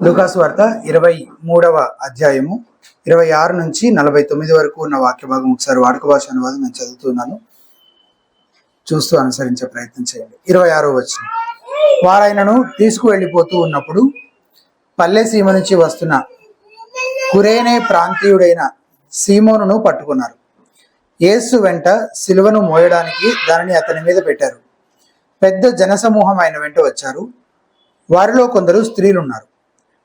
లూకాసు వార్త 23వ అధ్యాయము 26 నుంచి 49 వరకు ఉన్న వాక్య భాగం ఒకసారి వాడుక భాష అనువాదం నేను చదువుతున్నాను. చూస్తూ అనుసరించే ప్రయత్నం చేయండి. 26వ వచనం. వారాయనను తీసుకువెళ్ళిపోతూ ఉన్నప్పుడు పల్లె సీమ నుంచి వస్తున్న కురేనే ప్రాంతీయుడైన సీమోనును పట్టుకున్నారు. యేసు వెంట సిలువను మోయడానికి దానిని అతని మీద పెట్టారు. పెద్ద జనసమూహం ఆయన వెంట వచ్చారు. వారిలో కొందరు స్త్రీలున్నారు.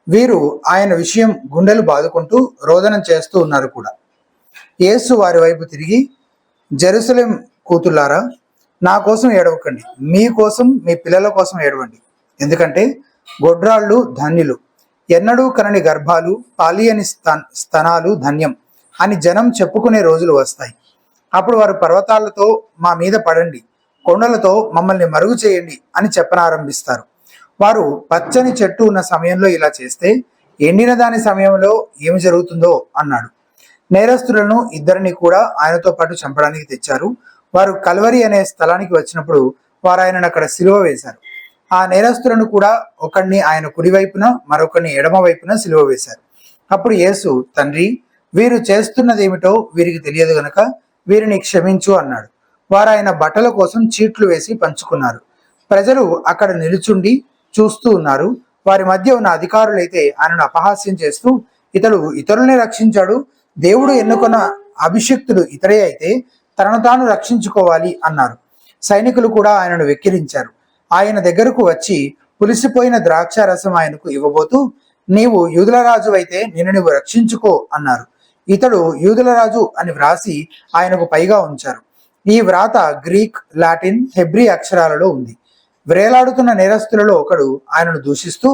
వీరు ఆయన విషయం గుండెలు బాదుకుంటూ రోదనం చేస్తూ ఉన్నారు కూడా. యేసు వారి వైపు తిరిగి, జెరూసలేం కూతుళ్ళారా, నా కోసం ఏడవకండి, మీ కోసం మీ పిల్లల కోసం ఏడవండి. ఎందుకంటే గొడ్రాళ్ళు ధన్యులు, ఎన్నడూ కనని గర్భాలు, పాలియని స్తనాలు ధన్యం అని జనం చెప్పుకునే రోజులు వస్తాయి. అప్పుడు వారు పర్వతాలతో మా మీద పడండి, కొండలతో మమ్మల్ని మరుగు చేయండి అని చెప్పనారంభిస్తారు. వారు పచ్చని చెట్టు ఉన్న సమయంలో ఇలా చేస్తే ఎండిన దాని సమయంలో ఏమి జరుగుతుందో అన్నాడు. నేరస్తులను ఇద్దరిని కూడా ఆయనతో పాటు చంపడానికి తెచ్చారు. వారు కల్వరి అనే స్థలానికి వచ్చినప్పుడు వారు ఆయనను అక్కడ సిలువ వేశారు. ఆ నేరస్తులను కూడా ఒకడిని ఆయన కుడివైపున మరొకరిని ఎడమ వైపున సిలువ వేశారు. అప్పుడు యేసు, తండ్రి, వీరు చేస్తున్నదేమిటో వీరికి తెలియదు గనక వీరిని క్షమించు అన్నాడు. వారు ఆయన బట్టల కోసం చీట్లు వేసి పంచుకున్నారు. ప్రజలు అక్కడ నిలుచుండి చూస్తూ ఉన్నారు. వారి మధ్య ఉన్న అధికారులైతే ఆయనను అపహాస్యం చేస్తూ, ఇతడు ఇతరుల్ని రక్షించాడు, దేవుడు ఎన్నుకున్న అభిషిక్తుడు ఇతడే అయితే తనను తాను రక్షించుకోవాలి అన్నారు. సైనికులు కూడా ఆయనను వెక్కిరించారు. ఆయన దగ్గరకు వచ్చి పులిసిపోయిన ద్రాక్ష రసం ఆయనకు ఇవ్వబోతూ, నీవు యూదుల రాజు అయితే నిన్ను నువ్వు రక్షించుకో అన్నారు. ఇతడు యూదుల రాజు అని వ్రాసి ఆయనకు పైగా ఉంచారు. ఈ వ్రాత గ్రీక్, లాటిన్, హెబ్రీ అక్షరాలలో ఉంది. వ్రేలాడుతున్న నేరస్తులలో ఒకడు ఆయనను దూషిస్తూ,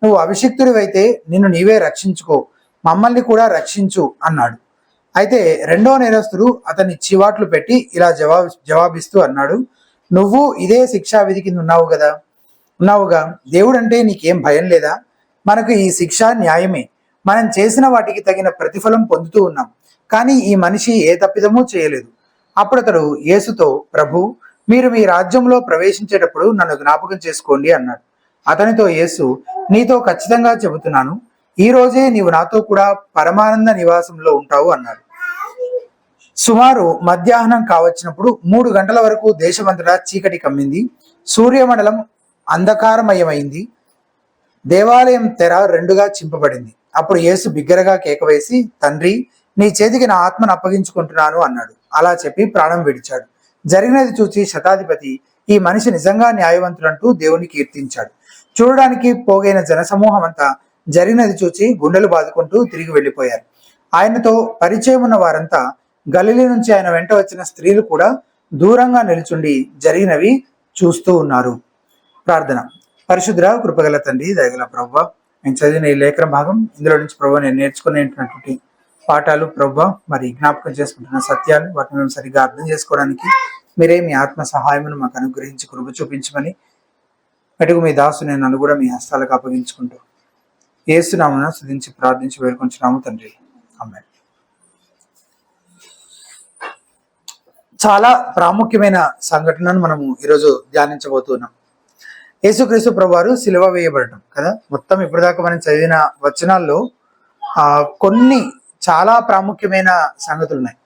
నువ్వు అభిషిక్తుడివైతే నిన్ను నీవే రక్షించుకో, మమ్మల్ని కూడా రక్షించు అన్నాడు. అయితే రెండో నేరస్తుడు అతన్ని చివాట్లు పెట్టి ఇలా జవాబిస్తూ అన్నాడు, నువ్వు ఇదే శిక్షా విధి కింద ఉన్నావుగా, దేవుడంటే నీకేం భయం లేదా? మనకు ఈ శిక్ష న్యాయమే, మనం చేసిన వాటికి తగిన ప్రతిఫలం పొందుతూ ఉన్నాం, కానీ ఈ మనిషి ఏ తప్పిదమూ చేయలేదు. అప్పుడు అతడు యేసుతో, ప్రభు, మీరు మీ రాజ్యంలో ప్రవేశించేటప్పుడు నన్ను జ్ఞాపకం చేసుకోండి అన్నాడు. అతనితో యేసు, నీతో ఖచ్చితంగా చెబుతున్నాను, ఈ రోజే నీవు నాతో కూడా పరమానంద నివాసంలో ఉంటావు అన్నాడు. సుమారు మధ్యాహ్నం కావచ్చినప్పుడు 3 గంటల వరకు దేశమంతటా చీకటి కమ్మింది. సూర్యమండలం అంధకారమయమైంది. దేవాలయం తెర 2గా చింపబడింది. అప్పుడు యేసు బిగ్గరగా కేకవేసి, తండ్రి, నీ చేతికి నా ఆత్మను అప్పగించుకుంటున్నాను అన్నాడు. అలా చెప్పి ప్రాణం విడిచాడు. జరిగినది చూచి శతాధిపతి, ఈ మనిషి నిజంగా న్యాయవంతుడంటూ దేవుని కీర్తించాడు. చూడడానికి పోగైన జనసమూహం అంతా జరిగినది చూచి గుండెలు బాదుకుంటూ తిరిగి వెళ్ళిపోయారు. ఆయనతో పరిచయం ఉన్న వారంతా, గలిలీ నుంచి ఆయన వెంట వచ్చిన స్త్రీలు కూడా దూరంగా నిలుచుండి జరిగినవి చూస్తూ ఉన్నారు. ప్రార్థన. పరిశుద్ధ కృపగల తండ్రి, దయగల ప్రభువా, నేను చదివిన ఈ లేఖన భాగం, ఇందులో నుంచి ప్రభువా నేను నేర్చుకునేటువంటి పాఠాలు ప్రభువా, మరి జ్ఞాపకం చేసుకుంటున్న సత్యాలు, వాటిని మేము సరిగ్గా అర్థం చేసుకోవడానికి మీరే మీ ఆత్మ సహాయమును మాకు అనుగ్రహించి కృప చూపించమని అటుకు మీ దాసు నేను నన్ను కూడా మీ హస్తాలకు అప్పగించుకుంటూ యేసునామమున స్తుతించి ప్రార్థించి వేడుకొంచున్నాము తండ్రి, ఆమేన్. చాలా ప్రాముఖ్యమైన సంఘటనను మనము ఈరోజు ధ్యానించబోతున్నాం. యేసుక్రీస్తు ప్రభువారు సిలువ వేయబడటం కదా. మొత్తం ఇప్పటిదాకా మనం చదివిన వచనాల్లో కొన్ని చాలా ప్రాముఖ్యమైన సంగతులు ఉన్నాయి.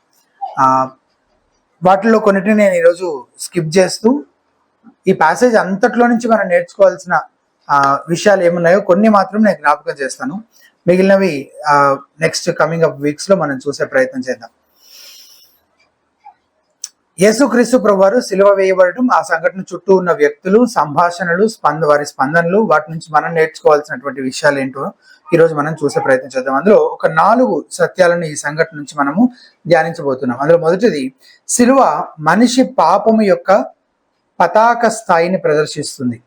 వాటిల్లో కొన్నిటిని నేను ఈరోజు స్కిప్ చేస్తూ ఈ ప్యాసేజ్ అంతట్లో నుంచి మనం నేర్చుకోవాల్సిన విషయాలు ఏమున్నాయో కొన్ని మాత్రం నేను జ్ఞాపకం చేస్తాను. మిగిలినవి నెక్స్ట్ కమింగ్ అప్ వీక్స్ లో మనం చూసే ప్రయత్నం చేద్దాం. యేసుక్రీస్తు ప్రభువారు సిలువ వేయబడటం, ఆ సంఘటన చుట్టూ ఉన్న వ్యక్తులు, సంభాషణలు, వారి స్పందనలు, వాటి నుంచి మనం నేర్చుకోవాల్సినటువంటి విషయాలు ఏంటో ఈరోజు మనం చూసే ప్రయత్నం చేద్దాం. అందులో ఒక 4 సత్యాలను ఈ సంఘటన నుంచి మనము ధ్యానించబోతున్నాం. అందులో మొదటిది, సిలువ మనిషి పాపము యొక్క పతాక స్థాయిని ప్రదర్శిస్తుంది.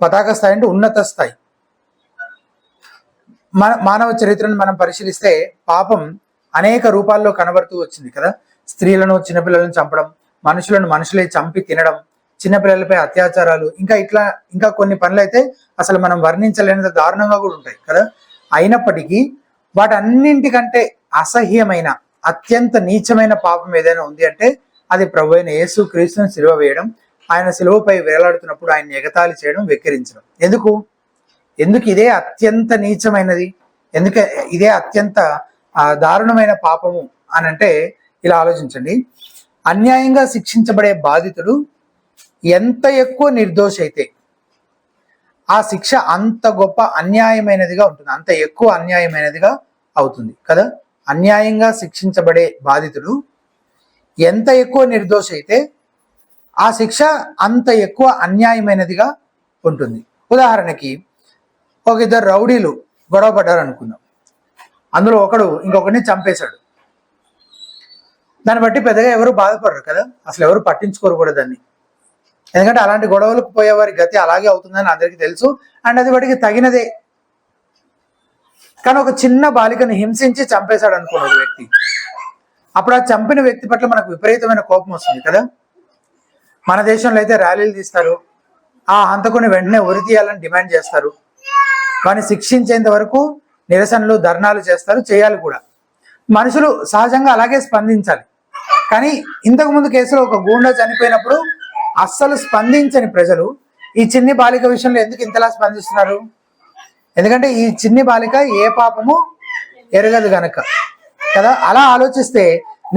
పతాక స్థాయి అంటే ఉన్నత స్థాయి. మానవ చరిత్రను మనం పరిశీలిస్తే పాపం అనేక రూపాల్లో కనబడుతూ వచ్చింది కదా. స్త్రీలను, చిన్నపిల్లలను చంపడం, మనుషులే చంపి తినడం, చిన్నపిల్లలపై అత్యాచారాలు, ఇంకా కొన్ని పనులు అయితే అసలు మనం వర్ణించలేనంత దారుణంగా కూడా ఉంటాయి కదా. అయినప్పటికీ వాటన్నింటికంటే అసహ్యమైన, అత్యంత నీచమైన పాపం ఏదైనా ఉంది అంటే అది ప్రభువైన యేసు క్రీస్తుని సిలువ వేయడం, ఆయన శిలువపై వేలాడుతున్నప్పుడు ఆయన ఎగతాళి చేయడం, వెక్కిరించడం. ఎందుకు ఇదే అత్యంత నీచమైనది, ఎందుకు ఇదే అత్యంత దారుణమైన పాపము అని అంటే ఇలా ఆలోచించండి. అన్యాయంగా శిక్షించబడే బాధితుడు ఎంత ఎక్కువ నిర్దోషి అయితే ఆ శిక్ష అంత గొప్ప అన్యాయమైనదిగా ఉంటుంది, అంత ఎక్కువ అన్యాయమైనదిగా అవుతుంది కదా. అన్యాయంగా శిక్షించబడే బాధితుడు ఎంత ఎక్కువ నిర్దోషి అయితే ఆ శిక్ష అంత ఎక్కువ అన్యాయమైనదిగా ఉంటుంది. ఉదాహరణకి ఒక ఇద్దరు రౌడీలు గొడవ పడ్డారు అనుకుందాం. అందులో ఒకడు ఇంకొకరిని చంపేశాడు. దాన్ని బట్టి పెద్దగా ఎవరు బాధపడరు కదా, అసలు ఎవరు పట్టించుకోరు కూడా దాన్ని. ఎందుకంటే అలాంటి గొడవలకు పోయేవారి గతి అలాగే అవుతుందని అందరికీ తెలుసు, అండ్ అది వాటికి తగినదే. కానీ ఒక చిన్న బాలికను హింసించి చంపేశాడు అనుకున్న ఒక వ్యక్తి, అప్పుడు ఆ చంపిన వ్యక్తి పట్ల మనకు విపరీతమైన కోపం వస్తుంది కదా. మన దేశంలో అయితే ర్యాలీలు తీస్తారు, ఆ హంతకుని వెంటనే ఉరి తీయాలని డిమాండ్ చేస్తారు, వాడిని శిక్షించేంత వరకు నిరసనలు, ధర్నాలు చేస్తారు, చేయాలి కూడా. మనుషులు సహజంగా అలాగే స్పందించాలి. కానీ ఇంతకు ముందు కేసులో ఒక గూండా చనిపోయినప్పుడు అస్సలు స్పందించని ప్రజలు ఈ చిన్ని బాలిక విషయంలో ఎందుకు ఇంతలా స్పందిస్తున్నారు? ఎందుకంటే ఈ చిన్ని బాలిక ఏ పాపము ఎరగదు గనక కదా. అలా ఆలోచిస్తే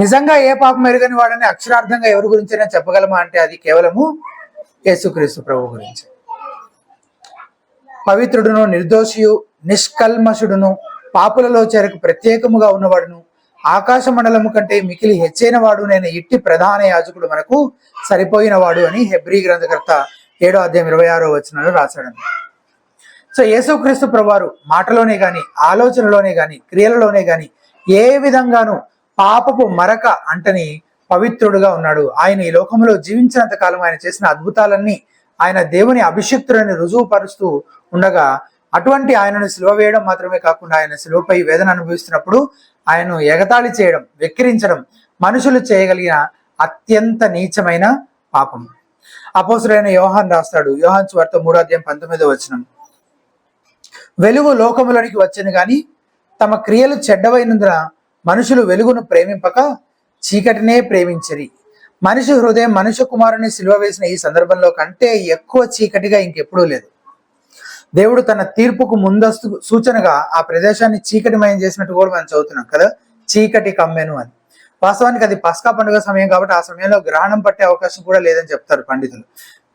నిజంగా ఏ పాపం ఎరగని వాడని అక్షరార్థంగా ఎవరి గురించైనా చెప్పగలమా అంటే అది కేవలము యేసుక్రీస్తు ప్రభు గురించి. పవిత్రుడును, నిర్దోషియు, నిష్కల్మషుడును, పాపులలో చేరకు ప్రత్యేకముగా ఉన్నవాడును, ఆకాశ మండలము కంటే మికిలి హెచ్చైన వాడు నేను ఇట్టి ప్రధాన యాజకుడు మనకు సరిపోయిన వాడు అని హెబ్రీ గ్రంథకర్త 7వ అధ్యాయం 26వ వచనంలో రాశాడు. సో యేసుక్రీస్తు ప్రభువారు మాటలోనే గాని, ఆలోచనలోనే గాని, క్రియలలోనే గాని ఏ విధంగానూ పాపపు మరక అంటని పవిత్రుడుగా ఉన్నాడు. ఆయన ఈ లోకంలో జీవించినంత కాలం ఆయన చేసిన అద్భుతాలన్నీ ఆయన దేవుని అభిషిక్తులని రుజువుపరుస్తూ ఉండగా, అటువంటి ఆయనను సిలువ వేయడం మాత్రమే కాకుండా ఆయన సిలువపై వేదన అనుభవిస్తున్నప్పుడు ఆయనను ఎగతాళి చేయడం, వెక్కిరించడం మనుషులు చేయగలిగిన అత్యంత నీచమైన పాపం. అపోస్తలుడైన యోహాన్ రాస్తాడు, యోహాను సువార్త 3వ అధ్యాయం 19వ వచనం, వెలుగు లోకములోనికి వచ్చింది కానీ తమ క్రియలు చెడ్డవైనందున మనుషులు వెలుగును ప్రేమింపక చీకటినే ప్రేమించరి. మనిషి హృదయం మనుష్య కుమారుని సిలువ వేసిన ఈ సందర్భంలో కంటే ఎక్కువ చీకటిగా ఇంకెప్పుడూ లేదు. దేవుడు తన తీర్పుకు ముందస్తు సూచనగా ఆ ప్రదేశాన్ని చీకటిమయం చేసినట్టు కూడా మనం చదువుతున్నాం కదా, చీకటి కమ్మెను అని. వాస్తవానికి అది పస్కా పండుగ సమయం కాబట్టి ఆ సమయంలో గ్రహణం పట్టే అవకాశం కూడా లేదని చెప్తారు పండితులు.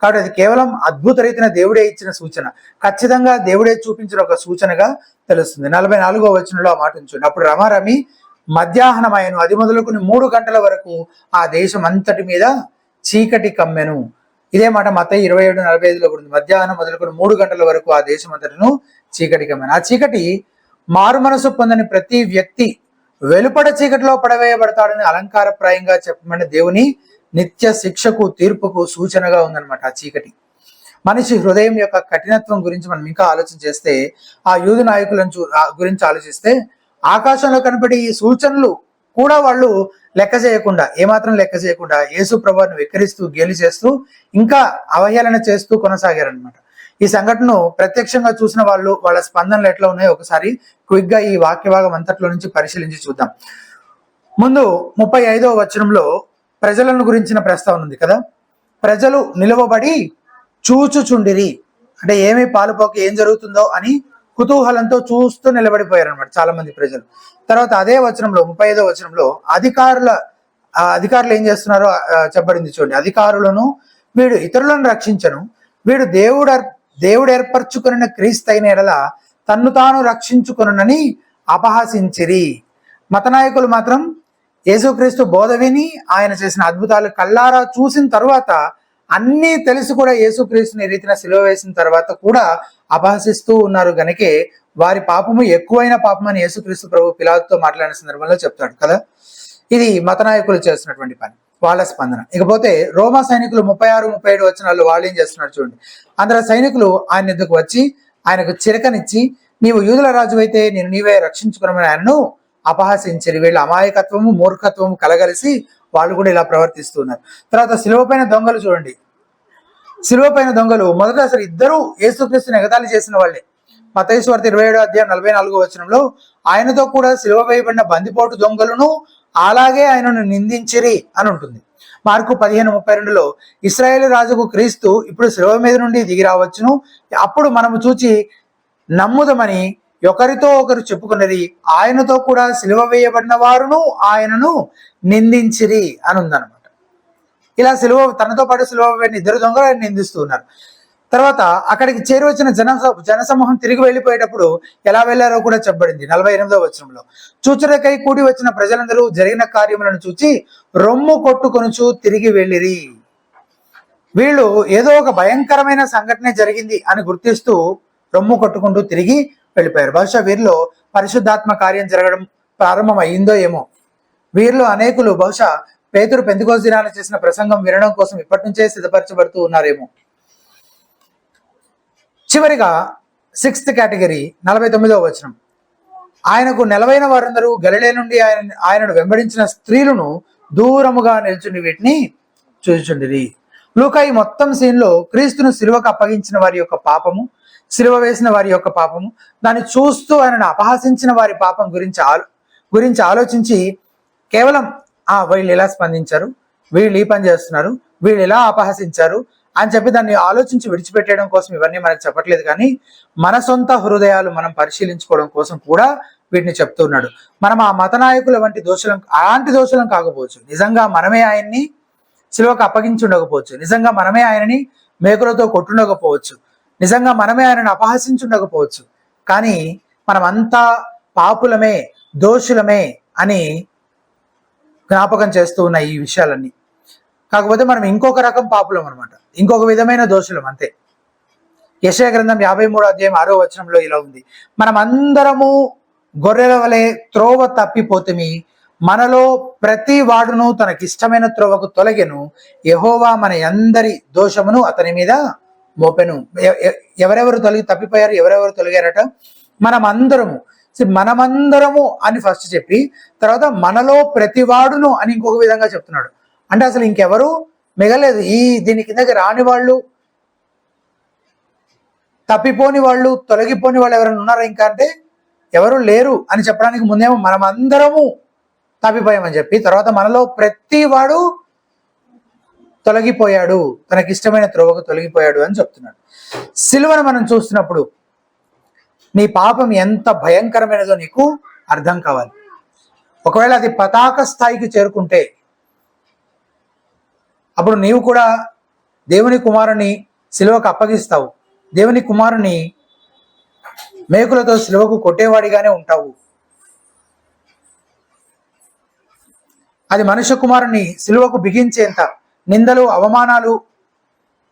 కాబట్టి అది కేవలం అద్భుత రీతిన దేవుడే ఇచ్చిన సూచన, ఖచ్చితంగా దేవుడే చూపించిన ఒక సూచనగా తెలుస్తుంది. 44వ వచనంలో ఆ మాట ఉంచండి, అప్పుడు రమారమి మధ్యాహ్నమయను, అది మొదలుకుని 3 గంటల వరకు ఆ దేశం అంతటి మీద చీకటి కమ్మెను. ఇదే మాట మత్తయి 27:45లో కూడా ఉంది, మధ్యాహ్నం మొదలుకొని 3 గంటల వరకు ఆ దేశం అంతటిను చీకటి కమ్మెను. ఆ చీకటి మారు మనసు పొందని ప్రతి వ్యక్తి వెలుపడ చీకటిలో పడవేయబడతాడని అలంకారప్రాయంగా చెప్పబడిన దేవుని నిత్య శిక్షకు, తీర్పుకు సూచనగా ఉందన్నమాట ఆ చీకటి. మనిషి హృదయం యొక్క కఠినత్వం గురించి మనం ఇంకా ఆలోచన చేస్తే, ఆ యూదు నాయకులను గురించి ఆలోచిస్తే, ఆకాశంలో కనపడే ఈ సూచనలు కూడా వాళ్ళు లెక్క చేయకుండా, ఏమాత్రం లెక్క చేయకుండా యేసు ప్రభువును వెక్కిరిస్తూ, గేలి చేస్తూ, ఇంకా అవహేళన చేస్తూ కొనసాగారనమాట. ఈ సంఘటనను ప్రత్యక్షంగా చూసిన వాళ్ళు వాళ్ళ స్పందనలు ఎట్లా ఉన్నాయో ఒకసారి క్విక్ గా ఈ వాక్య భాగం అంతట్లో నుంచి పరిశీలించి చూద్దాం. ముందు 35వ వచనంలో ప్రజలను గురించిన ప్రస్తావన ఉంది కదా. ప్రజలు నిలువబడి చూచుచుండిరి, అంటే ఏమీ పాలుపోక ఏం జరుగుతుందో అని కుతూహలంతో చూస్తూ నిలబడిపోయారు అనమాట చాలా మంది ప్రజలు. తర్వాత అదే వచనంలో 35వ వచనంలో అధికారులు ఏం చేస్తున్నారో చెప్పబడింది చూడండి. అధికారులను, వీడు ఇతరులను రక్షించను, వీడు దేవుడు ఏర్పరచుకున్న క్రీస్తు అయిన ఎడల తన్ను తాను రక్షించుకునని అపహాసించిరి. మత నాయకులు మాత్రం యేసుక్రీస్తు బోధ విని ఆయన చేసిన అద్భుతాలు కల్లారా చూసిన తర్వాత, అన్నీ తెలిసి కూడా యేసుక్రీస్తుని రీతిన సిలువ వేసిన తర్వాత కూడా అపహసిస్తూ ఉన్నారు గనకే వారి పాపము ఎక్కువైన పాపం అని యేసుక్రీస్తు ప్రభు పిలాతుతో మాట్లాడిన సందర్భంలో చెప్తాడు కదా. ఇది మత నాయకులు చేస్తున్నటువంటి పని, వాళ్ళ స్పందన. ఇకపోతే రోమా సైనికులు 36, 37 వచనాల్లో వాళ్ళు ఏం చేస్తున్నారు చూడండి. అందరు సైనికులు ఆయన ఎద్దుకు వచ్చి ఆయనకు చిరకనిచ్చి, నీవు యూదుల రాజు అయితే నేను నీవే రక్షించుకున్నామని ఆయనను అపహసించరి. వీళ్ళ అమాయకత్వము, మూర్ఖత్వము కలగలిసి వాళ్ళు కూడా ఇలా ప్రవర్తిస్తున్నారు. తర్వాత సిలువపైన దొంగలు చూడండి. సిలువపైన దొంగలు మొదట అసలు ఇద్దరు యేసుక్రీస్తుని ఎగతాళి చేసిన వాళ్ళే. మత్తయి సువార్త 27వ అధ్యాయం 44వ వచనంలో ఆయనతో కూడా సిలువ వేయబడిన బందిపోటు దొంగలను అలాగే ఆయనను నిందించిరి అని ఉంటుంది. మార్కు 15:32లో ఇశ్రాయేలు రాజుకు క్రీస్తు ఇప్పుడు శిలువ మీద నుండి దిగి రావచ్చును, అప్పుడు మనము చూచి నమ్ముదమని ఒకరితో ఒకరు చెప్పుకున్నది, ఆయనతో కూడా సిలువ వేయబడిన వారును ఆయనను నిందించిరి అని ఉందన్నమాట. ఇలా తనతో పాటు సిలువ వేయబడిన ఇద్దరు దొంగలు ఆయన నిందిస్తూ ఉన్నారు. తర్వాత అక్కడికి చేరువచ్చిన జనసమూహం తిరిగి వెళ్ళిపోయేటప్పుడు ఎలా వెళ్లారో కూడా చెప్పబడింది 48వ వచనంలో. చూచుటకై కూడి వచ్చిన ప్రజలందరూ జరిగిన కార్యములను చూచి రొమ్ము కొట్టుకొనుచు తిరిగి వెళ్ళిరి. వీళ్ళు ఏదో ఒక భయంకరమైన సంఘటన జరిగింది అని గుర్తిస్తూ రొమ్ము కొట్టుకుంటూ తిరిగి వెళ్ళిపోయారు. బహుశా వీరిలో పరిశుద్ధాత్మ కార్యం జరగడం ప్రారంభం అయ్యిందో ఏమో. వీరిలో అనేకులు బహుశా పేతురు పెంతెకోస్తు దినాన చేసిన ప్రసంగం వినడం కోసం ఇప్పటి నుంచే సిద్ధపరచబడుతూ ఉన్నారేమో. చివరిగా 6th కేటగిరీ 49వ వచనం. ఆయనకు నెలవైన వారందరూ గలిలే నుండి ఆయనను వెంబడించిన స్త్రీలను దూరముగా నిల్చుని వీటిని చూచుచుండిరి. లూకా ఈ మొత్తం సీన్లో క్రీస్తును సిలువకు అప్పగించిన వారి యొక్క పాపము, సిలువ వేసిన వారి యొక్క పాపము, దాన్ని చూస్తూ ఆయనను అపహాసించిన వారి పాపం గురించి ఆలోచించి కేవలం వీళ్ళు ఎలా స్పందించారు, వీళ్ళు ఈ పని చేస్తున్నారు, వీళ్ళు ఎలా అపహసించారు అని చెప్పి దాన్ని ఆలోచించి విడిచిపెట్టడం కోసం ఇవన్నీ మనకు చెప్పట్లేదు. కానీ మన సొంత హృదయాలు మనం పరిశీలించుకోవడం కోసం కూడా వీటిని చెప్తున్నాడు. మనం ఆ మత నాయకుల వంటి అలాంటి దోషులం కాకపోవచ్చు, నిజంగా మనమే ఆయన్ని సిలువకు అప్పగించి ఉండకపోవచ్చు, నిజంగా మనమే ఆయనని మేకులతో కొట్టుండకపోవచ్చు, నిజంగా మనమే ఆయనను అపహసించుండకపోవచ్చు. కానీ మనమంతా పాపులమే, దోషులమే అని జ్ఞాపకం చేస్తూ ఉన్న ఈ విషయాలన్నీ. కాకపోతే మనం ఇంకొక రకం పాపులం అనమాట, ఇంకొక విధమైన దోషులం అంతే. యెషయా గ్రంథం 53వ అధ్యాయం 6వ వచనంలో ఇలా ఉంది, మనం అందరము గొర్రెల వలె త్రోవ తప్పిపోతుమి, మనలో ప్రతి వాడును తనకిష్టమైన త్రోవకు తొలగెను, యెహోవా మన అందరి దోషమును అతని మీద మోపెను. ఎవరెవరు తప్పిపోయారు, ఎవరెవరు తొలగారట? మనమందరము అని ఫస్ట్ చెప్పి తర్వాత మనలో ప్రతివాడును అని ఇంకొక విధంగా చెప్తున్నాడు. అంటే అసలు ఇంకెవరు మిగలేదు, దీని కిందకి రాని వాళ్ళు, తప్పిపోని వాళ్ళు, తొలగిపోని వాళ్ళు ఎవరైనా ఉన్నారా ఇంకా అంటే ఎవరు లేరు అని చెప్పడానికి ముందేమో మనమందరము తప్పిపోయామని చెప్పి తర్వాత మనలో ప్రతి వాడు తొలగిపోయాడు, తనకిష్టమైన త్రోవకు తొలగిపోయాడు అని చెప్తున్నాడు. సిలువను మనం చూస్తున్నప్పుడు నీ పాపం ఎంత భయంకరమైనదో నీకు అర్థం కావాలి. ఒకవేళ అది పతాక స్థాయికి చేరుకుంటే అప్పుడు నీవు కూడా దేవుని కుమారుని సిలువకు అప్పగిస్తావు, దేవుని కుమారుని మేకులతో సిలువకు కొట్టేవాడిగానే ఉంటావు. అది మనుష్య కుమారుని సిలువకు బిగించేంత, నిందలు అవమానాలు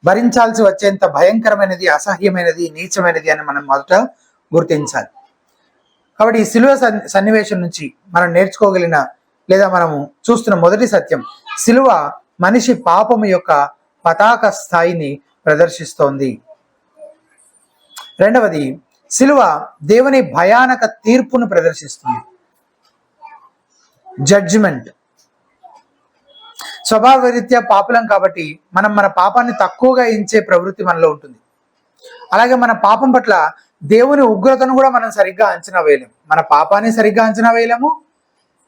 భరించాల్సి వచ్చేంత భయంకరమైనది, అసహ్యమైనది, నీచమైనది అని మనం మొదట గుర్తించాలి. కాబట్టి ఈ సిలువ సన్నివేశం నుంచి మనం నేర్చుకోగలిగిన లేదా మనము చూస్తున్న మొదటి సత్యం, సిలువ మనిషి పాపము యొక్క పతాక స్థాయిని ప్రదర్శిస్తోంది. రెండవది, సిలువ దేవుని భయానక తీర్పును ప్రదర్శిస్తుంది, జడ్జిమెంట్. స్వభావరీత్యా పాపులం కాబట్టి మనం మన పాపాన్ని తక్కువగా ఎంచే ప్రవృత్తి మనలో ఉంటుంది. అలాగే మన పాపం పట్ల దేవుని ఉగ్రతను కూడా మనం సరిగ్గా అంచనా వేయలేము. మన పాపాన్ని సరిగ్గా అంచనా వేయలేము,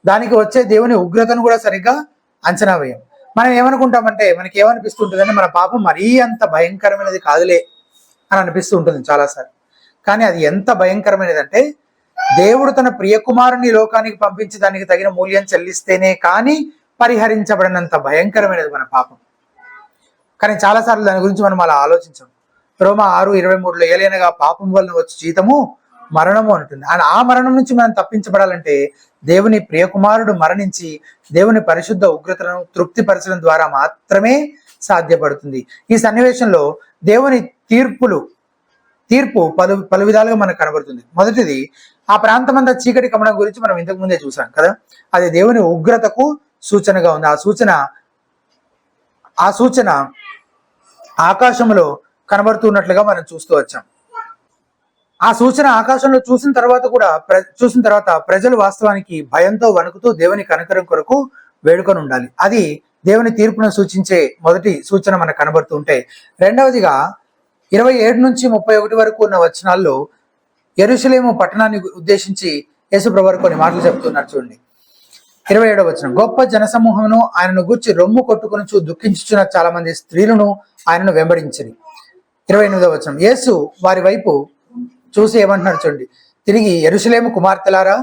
దానికి వచ్చే దేవుని ఉగ్రతను కూడా సరిగ్గా అంచనా వేయము. మనం ఏమనుకుంటామంటే, మనకి ఏమనిపిస్తుంటుందంటే మన పాపం మరీ అంత భయంకరమైనది కాదులే అని అనిపిస్తూ ఉంటుంది చాలాసార్లు. కానీ అది ఎంత భయంకరమైనది అంటే, దేవుడు తన ప్రియకుమారుని లోకానికి పంపించి దానికి తగిన మూల్యం చెల్లిస్తేనే కానీ పరిహరించబడినంత భయంకరమైనది మన పాపం. కానీ చాలాసార్లు దాని గురించి మనం అలా ఆలోచించాం. రోమా 6:23లో ఏలైనగా పాపం వలన వచ్చి జీతము మరణము అంటుంది. ఆ మరణం నుంచి మనం తప్పించబడాలంటే దేవుని ప్రియకుమారుడు మరణించి దేవుని పరిశుద్ధ ఉగ్రతను తృప్తిపరచడం ద్వారా మాత్రమే సాధ్యపడుతుంది. ఈ సన్నివేశంలో దేవుని తీర్పు పలు విధాలుగా మనకు కనబడుతుంది. మొదటిది, ఆ ప్రాంతమంతా చీకటి కమ్మడం గురించి మనం ఇంతకు ముందే చూసాం కదా, అది దేవుని ఉగ్రతకు సూచనగా ఉంది. ఆ సూచన ఆకాశంలో కనబడుతున్నట్లుగా మనం చూస్తూ వచ్చాం. ఆ సూచన ఆకాశంలో చూసిన తర్వాత ప్రజలు వాస్తవానికి భయంతో వణుకుతూ దేవుని కనికరం కొరకు వేడుకొని ఉండాలి. అది దేవుని తీర్పును సూచించే మొదటి సూచన మనకు కనబడుతూ ఉంటే, రెండవదిగా 27 నుంచి 31 వరకు ఉన్న వచనాల్లో యెరూషలేము పట్టణాన్ని ఉద్దేశించి యేసుప్రభువు కొన్ని మాటలు చెప్తున్నారు చూడండి. 27వ వచనం, గొప్ప జనసమూహమును ఆయనను గూర్చి రొమ్ము కొట్టుకుని దుఃఖించుచున్న చాలా మంది స్త్రీలను ఆయనను వెంబడించింది. 28వ వచనం, యేసు వారి వైపు చూసి ఏమంటున్నాడు చూడండి, తిరిగి యెరూషలేము కుమార్తెలారా,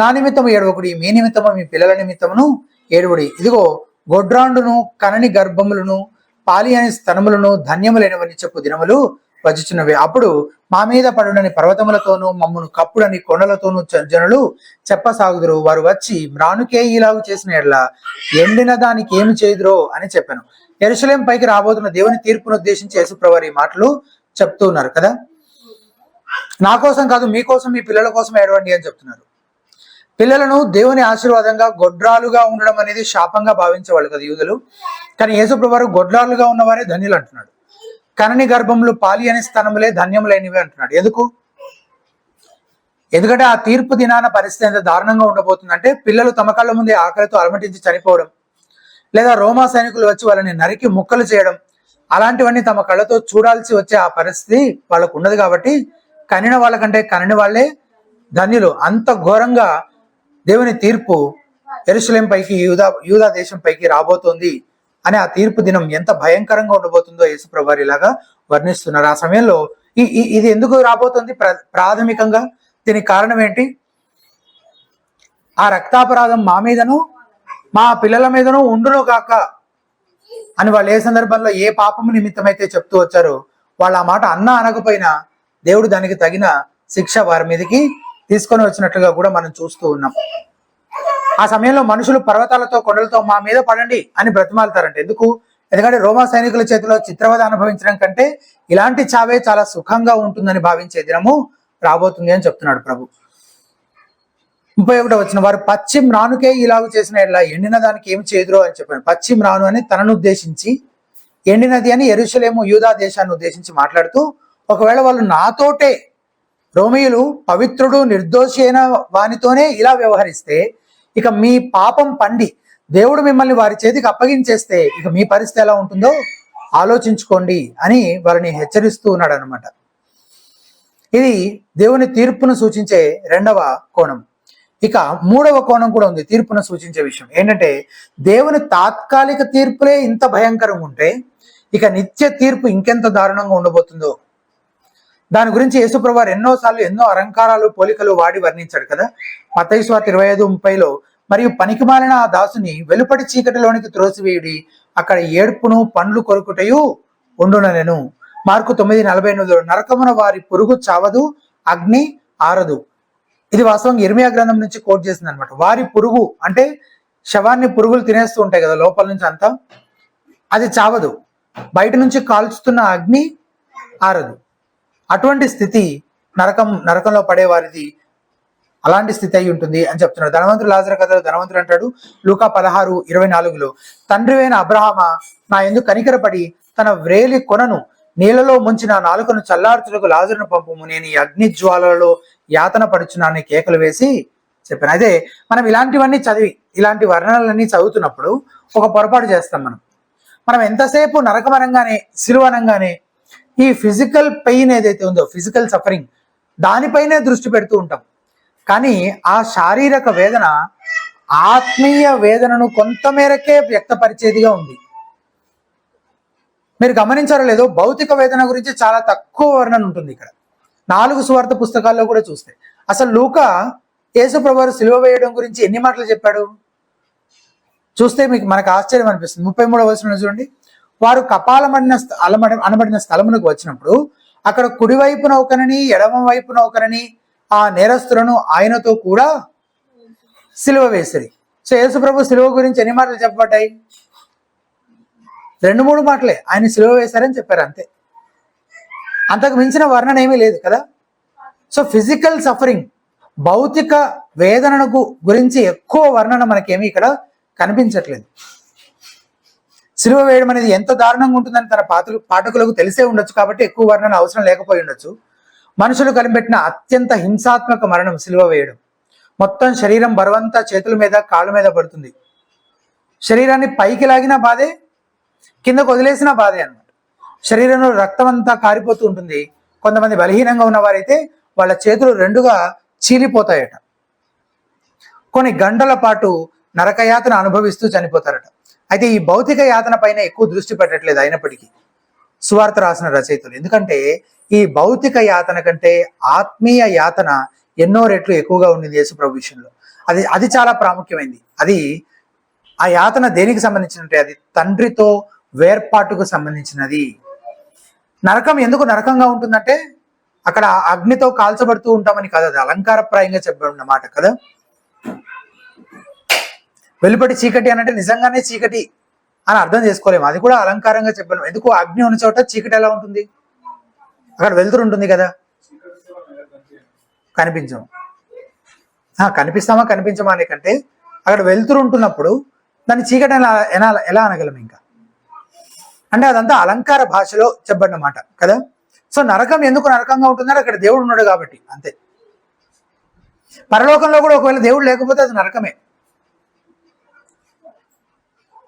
నా నిమిత్తము ఏడవకుడి, మీ నిమిత్తము మీ పిల్లల నిమిత్తమును ఏడువుడి. ఇదిగో గొడ్రాండును కనని గర్భములను పాలి అని స్తనములను ధన్యములైనవని చెప్పు దినములు వచ్చుచున్నవి. అప్పుడు మా మీద పడునని పర్వతములతోనూ మమ్మును కప్పుడని కొండలతోనూ జనులు చెప్పసాగుదురు. వారు వచ్చి మ్రానుకే ఇలాగు చేసిన ఎడ్ల ఎండిన దానికి ఏమి చేయుదురో అని చెప్పాను. యెరూషలేము పైకి రాబోతున్న దేవుని తీర్పును ఉద్దేశించి యేసుప్రభువు ఈ మాటలు చెప్తూ ఉన్నారు కదా. నా కోసం కాదు, మీకోసం, మీ పిల్లల కోసం ఏడవండి అని చెప్తున్నారు. పిల్లలను దేవుని ఆశీర్వాదంగా గొడ్రాలుగా ఉండడం అనేది శాపంగా భావించేవాళ్ళు కదా యూదులు. కానీ యేసుప్రభువు వారు గొడ్రాలుగా ఉన్నవారే ధన్యులు అంటున్నాడు. కనని గర్భములు పాలి అనే స్థానములే ధన్యములైనవి అంటున్నాడు. ఎందుకంటే ఆ తీర్పు దినాన పరిస్థితి ఎంత దారుణంగా ఉండబోతుందంటే, పిల్లలు తమ కళ్ళ ముందే ఆకలితో అలమటించి చనిపోవడం, లేదా రోమా సైనికులు వచ్చి వాళ్ళని నరికి ముక్కలు చేయడం, అలాంటివన్నీ తమ కళ్ళతో చూడాల్సి వచ్చే ఆ పరిస్థితి వాళ్ళకు ఉండదు. కాబట్టి కనిన వాళ్ళకంటే కనని వాళ్ళే ధన్యులు. అంత ఘోరంగా దేవుని తీర్పు యెరూషలేము పైకి, యూదా దేశం పైకి రాబోతోంది అని ఆ తీర్పు దినం ఎంత భయంకరంగా ఉండబోతుందో యేసుప్రభువు వారు ఇలాగా వర్ణిస్తున్నారు. ఆ సమయంలో ఇది ఎందుకు రాబోతుంది? ప్రాథమికంగా దీనికి కారణం ఏంటి? ఆ రక్తాపరాధం మా మీదను మా పిల్లల మీదను ఉండును కాక అని వాళ్ళు ఏ సందర్భంలో ఏ పాపము నిమిత్తమైతే చెప్తూ వచ్చారో, వాళ్ళు ఆ మాట అన్నా అనకపోయినా దేవుడు దానికి తగిన శిక్ష వారి మీదకి తీసుకొని వచ్చినట్లుగా కూడా మనం చూస్తూ ఉన్నాం. ఆ సమయంలో మనుషులు పర్వతాలతో కొండలతో మా మీద పడండి అని బ్రతిమాలుతారంట. ఎందుకు? ఎందుకంటే రోమా సైనికుల చేతిలో చిత్రవద అనుభవించడం కంటే ఇలాంటి చావే చాలా సుఖంగా ఉంటుందని భావించే దినము రాబోతుంది అని చెప్తున్నాడు ప్రభు. 31వ వచనం, వారు పశ్చిమ రానుకే ఇలాగూ చేసిన ఎడ్ల ఎండిన దానికి ఏమి చేదురో అని చెప్పాను. పశ్చిమ రాను అని తనను ఉద్దేశించి, ఎండినది అని యెరూషలేము యూదా దేశాన్ని ఉద్దేశించి మాట్లాడుతూ, ఒకవేళ వాళ్ళు నాతోటే, రోమీయులు పవిత్రుడు నిర్దోషి అయిన వానితోనే ఇలా వ్యవహరిస్తే, ఇక మీ పాపం పండి దేవుడు మిమ్మల్ని వారి చేతికి అప్పగించేస్తే ఇక మీ పరిస్థితి ఎలా ఉంటుందో ఆలోచించుకోండి అని వారిని హెచ్చరిస్తూ ఉన్నాడు అనమాట. ఇది దేవుని తీర్పును సూచించే రెండవ కోణం. ఇక మూడవ కోణం కూడా ఉంది తీర్పును సూచించే విషయం. ఏంటంటే, దేవుని తాత్కాలిక తీర్పులే ఇంత భయంకరంగా ఉంటే ఇక నిత్య తీర్పు ఇంకెంత దారుణంగా ఉండబోతుందో దాని గురించి యేసుప్రభువు వారు ఎన్నోసార్లు ఎన్నో అలంకారాలు పోలికలు వాడి వర్ణించాడు కదా. మత్తయి సువార్త 25:30లో, మరియు పనికిమాలిన ఆ దాసుని వెలుపటి చీకటిలోనికి త్రోసివేయుడి, అక్కడ ఏడ్పును పండ్లు కొరుకుటయు ఉండుననెను. మార్కు 9:48లో, నరకమున వారి పురుగు చావదు, అగ్ని ఆరదు. ఇది వాస్తవంగా ఇర్మియా గ్రంథం నుంచి కోట్ చేసింది అనమాట. వారి పురుగు అంటే శవాన్ని పురుగులు తినేస్తూ ఉంటాయి కదా లోపల నుంచి అంతా, అది చావదు. బయట నుంచి కాల్చుతున్న అగ్ని ఆరదు. అటువంటి స్థితి నరకంలో పడేవారిది అలాంటి స్థితి అయి ఉంటుంది అని చెప్తున్నాడు. ధనవంతుడు లాజరు కథలో ధనవంతుడు అంటాడు లూకా 16:24లో, తండ్రివైన అబ్రహామా, నా యందు కనికరపడి తన వ్రేలి కొనను నీళ్ళలో ముంచిన నాలుకను చల్లార్చుటకు లాజరును పంపుము, నేను ఈ అగ్ని జ్వాలలో యాతన పడుచున్నాను కేకలు వేసి చెప్పాను. అదే మనం ఇలాంటివన్నీ చదివి ఇలాంటి వర్ణనలన్నీ చదువుతున్నప్పుడు ఒక పొరపాటు చేస్తాం. మనం ఎంతసేపు నరకమనంగానే, సిలువనంగానే ఈ ఫిజికల్ పెయిన్ ఏదైతే ఉందో, ఫిజికల్ సఫరింగ్, దానిపైనే దృష్టి పెడుతూ ఉంటాం. కానీ ఆ శారీరక వేదన ఆత్మీయ వేదనను కొంతమేరకే వ్యక్తపరిచేదిగా ఉంది. మీరు గమనించారో లేదో, భౌతిక వేదన గురించి చాలా తక్కువ వర్ణన ఉంటుంది ఇక్కడ. 4 సువార్త పుస్తకాల్లో కూడా చూస్తే అసలు లూకా యేసుప్రభువు వారు సిలువ వేయడం గురించి ఎన్ని మాటలు చెప్పాడు చూస్తే మనకు ఆశ్చర్యం అనిపిస్తుంది. 33వ వచనంలో చూడండి, వారు అనబడిన స్థలమునకు వచ్చినప్పుడు అక్కడ కుడివైపున ఒకరిని ఎడమ వైపున ఒకరిని ఆ నేరస్తులను ఆయనతో కూడా సిలువ వేసిరి. సో యేసుప్రభు సిలువ గురించి ఎన్ని మాటలు చెప్పబడ్డాయి? 2-3 మాటలే. ఆయన సిలువ వేశారని చెప్పారు అంతే. అంతకు మించిన వర్ణన ఏమీ లేదు కదా. సో ఫిజికల్ సఫరింగ్, భౌతిక వేదనకు గురించి ఎక్కువ వర్ణన మనకేమీ ఇక్కడ కనిపించట్లేదు. సిలువ వేయడం అనేది ఎంత దారుణంగా ఉంటుందని తన పాఠకులకు తెలిసే ఉండొచ్చు కాబట్టి ఎక్కువ వర్ణన అవసరం లేకపోయి ఉండొచ్చు. మనుషులు కనిపెట్టిన అత్యంత హింసాత్మక మరణం సిలువ వేయడం. మొత్తం శరీరం బరువంతా చేతుల మీద కాళ్ళ మీద పడుతుంది. శరీరాన్ని పైకి లాగిన బాధే, కిందకు వదిలేసిన బాధే అన్నమాట. శరీరంలో రక్తం అంతా కారిపోతూ ఉంటుంది. కొంతమంది బలహీనంగా ఉన్నవారైతే వాళ్ళ చేతులు రెండుగా చీలిపోతాయట. కొన్ని గంటల పాటు నరకయాతన అనుభవిస్తూ చనిపోతారట. అయితే ఈ భౌతిక యాతన పైన ఎక్కువ దృష్టి పెట్టట్లేదు అయినప్పటికీ సువార్త రాసిన రచయితలు. ఎందుకంటే ఈ భౌతిక యాతన కంటే ఆత్మీయ యాతన ఎన్నో రెట్లు ఎక్కువగా ఉండింది యేసు ప్రభు విషయంలో. అది చాలా ప్రాముఖ్యమైంది. ఆ యాతన దేనికి సంబంధించినట్టే, అది తండ్రితో వేర్పాటుకు సంబంధించినది. నరకం ఎందుకు నరకంగా ఉంటుందంటే అక్కడ అగ్నితో కాల్చబడుతూ ఉంటామని కాదు, అది అలంకారప్రాయంగా చెప్పబడిన మాట కదా. వెలుపటి చీకటి అనంటే నిజంగానే చీకటి అని అర్థం చేసుకోలేము, అది కూడా అలంకారంగా చెప్పలేము. ఎందుకు అగ్ని ఉన్న చోట చీకటి ఎలా ఉంటుంది? అక్కడ వెలుతురు ఉంటుంది కదా, కనిపించము. కనిపిస్తామా కనిపించమా అనే కంటే అక్కడ వెలుతురు ఉంటున్నప్పుడు దాన్ని చీకటి ఎలా అనగలం ఇంకా? అంటే అదంతా అలంకార భాషలో చెప్పబడిన మాట కదా. సో నరకం ఎందుకు నరకంగా ఉంటుందంటే అక్కడ దేవుడు ఉన్నాడు కాబట్టి అంతే. పరలోకంలో కూడా ఒకవేళ దేవుడు లేకపోతే అది నరకమే.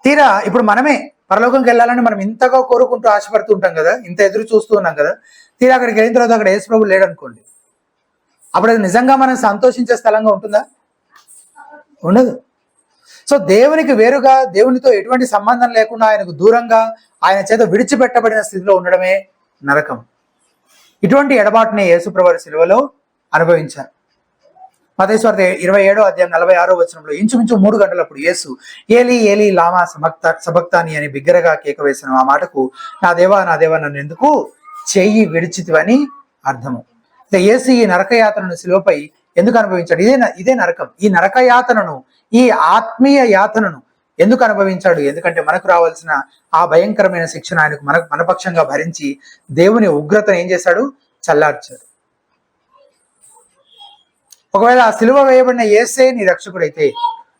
తీరా ఇప్పుడు మనమే పరలోకంకి వెళ్ళాలని మనం ఇంతగా కోరుకుంటూ ఆశపడుతూ ఉంటాం కదా, ఇంత ఎదురు చూస్తూ ఉన్నాం కదా. తీరా అక్కడికి వెళ్ళిన తర్వాత అక్కడ యేసు ప్రభు లేడనుకోండి, అప్పుడు అది నిజంగా మనం సంతోషించే స్థలంగా ఉంటుందా? ఉండదు. సో దేవునికి వేరుగా, దేవునితో ఎటువంటి సంబంధం లేకుండా ఆయనకు దూరంగా, ఆయన చేత విడిచిపెట్టబడిన స్థితిలో ఉండడమే నరకం. ఇటువంటి ఎడబాటుని యేసుప్రభు శిలువలో అనుభవించారు. మత్తయి సువార్త 27వ అధ్యాయం 46వ వచనంలో ఇంచుమించు 3 గంటలప్పుడు యేసు ఏలీ ఏలీ లామా సబక్తాని అని బిగ్గరగా కేక వేసిన ఆ మాటకు నా దేవా నన్ను ఎందుకు చెయ్యి విడిచితివని అర్థము. యేసు ఈ నరకయాతనను శిలువపై ఎందుకు అనుభవించాడు? ఇదే నరకం. ఈ నరకయాతనను, ఈ ఆత్మీయ యాతనను ఎందుకు అనుభవించాడు? ఎందుకంటే మనకు రావాల్సిన ఆ భయంకరమైన శిక్షణ ఆయనకు మనపక్షంగా భరించి దేవుని ఉగ్రతను ఏం చేశాడు? చల్లార్చాడు. ఒకవేళ ఆ సిలువ వేయబడిన యేసే నీ రక్షకుడైతే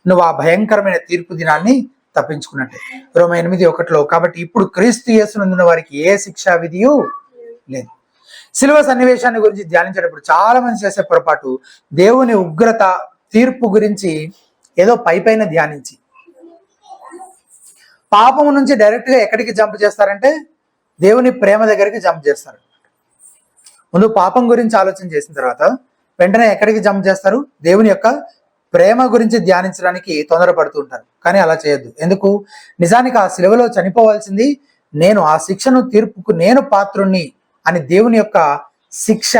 నువ్వు ఆ భయంకరమైన తీర్పు దినాన్ని తప్పించుకున్నట్టే. రోమా 8:1 కాబట్టి ఇప్పుడు క్రీస్తు యేసునందున్న వారికి ఏ శిక్షా విధియు లేదు. సిలువ సన్నివేశాన్ని గురించి ధ్యానించేటప్పుడు చాలా మంది చేసే పొరపాటు దేవుని ఉగ్రత తీర్పు గురించి ఏదో పైన ధ్యానించి పాపము నుంచి డైరెక్ట్ గా ఎక్కడికి జంప్ చేస్తారంటే దేవుని ప్రేమ దగ్గరికి జంప్ చేస్తారు. ముందు పాపం గురించి ఆలోచన చేసిన తర్వాత వెంటనే ఎక్కడికి జంప్ చేస్తారు? దేవుని యొక్క ప్రేమ గురించి ధ్యానించడానికి తొందరపడుతూ ఉంటారు. కానీ అలా చేయొద్దు. ఎందుకు? నిజానికి ఆ సిలువలో చనిపోవాల్సింది నేను, ఆ శిక్షను తీర్పుకు నేను పాత్రుణ్ణి అని దేవుని యొక్క శిక్ష,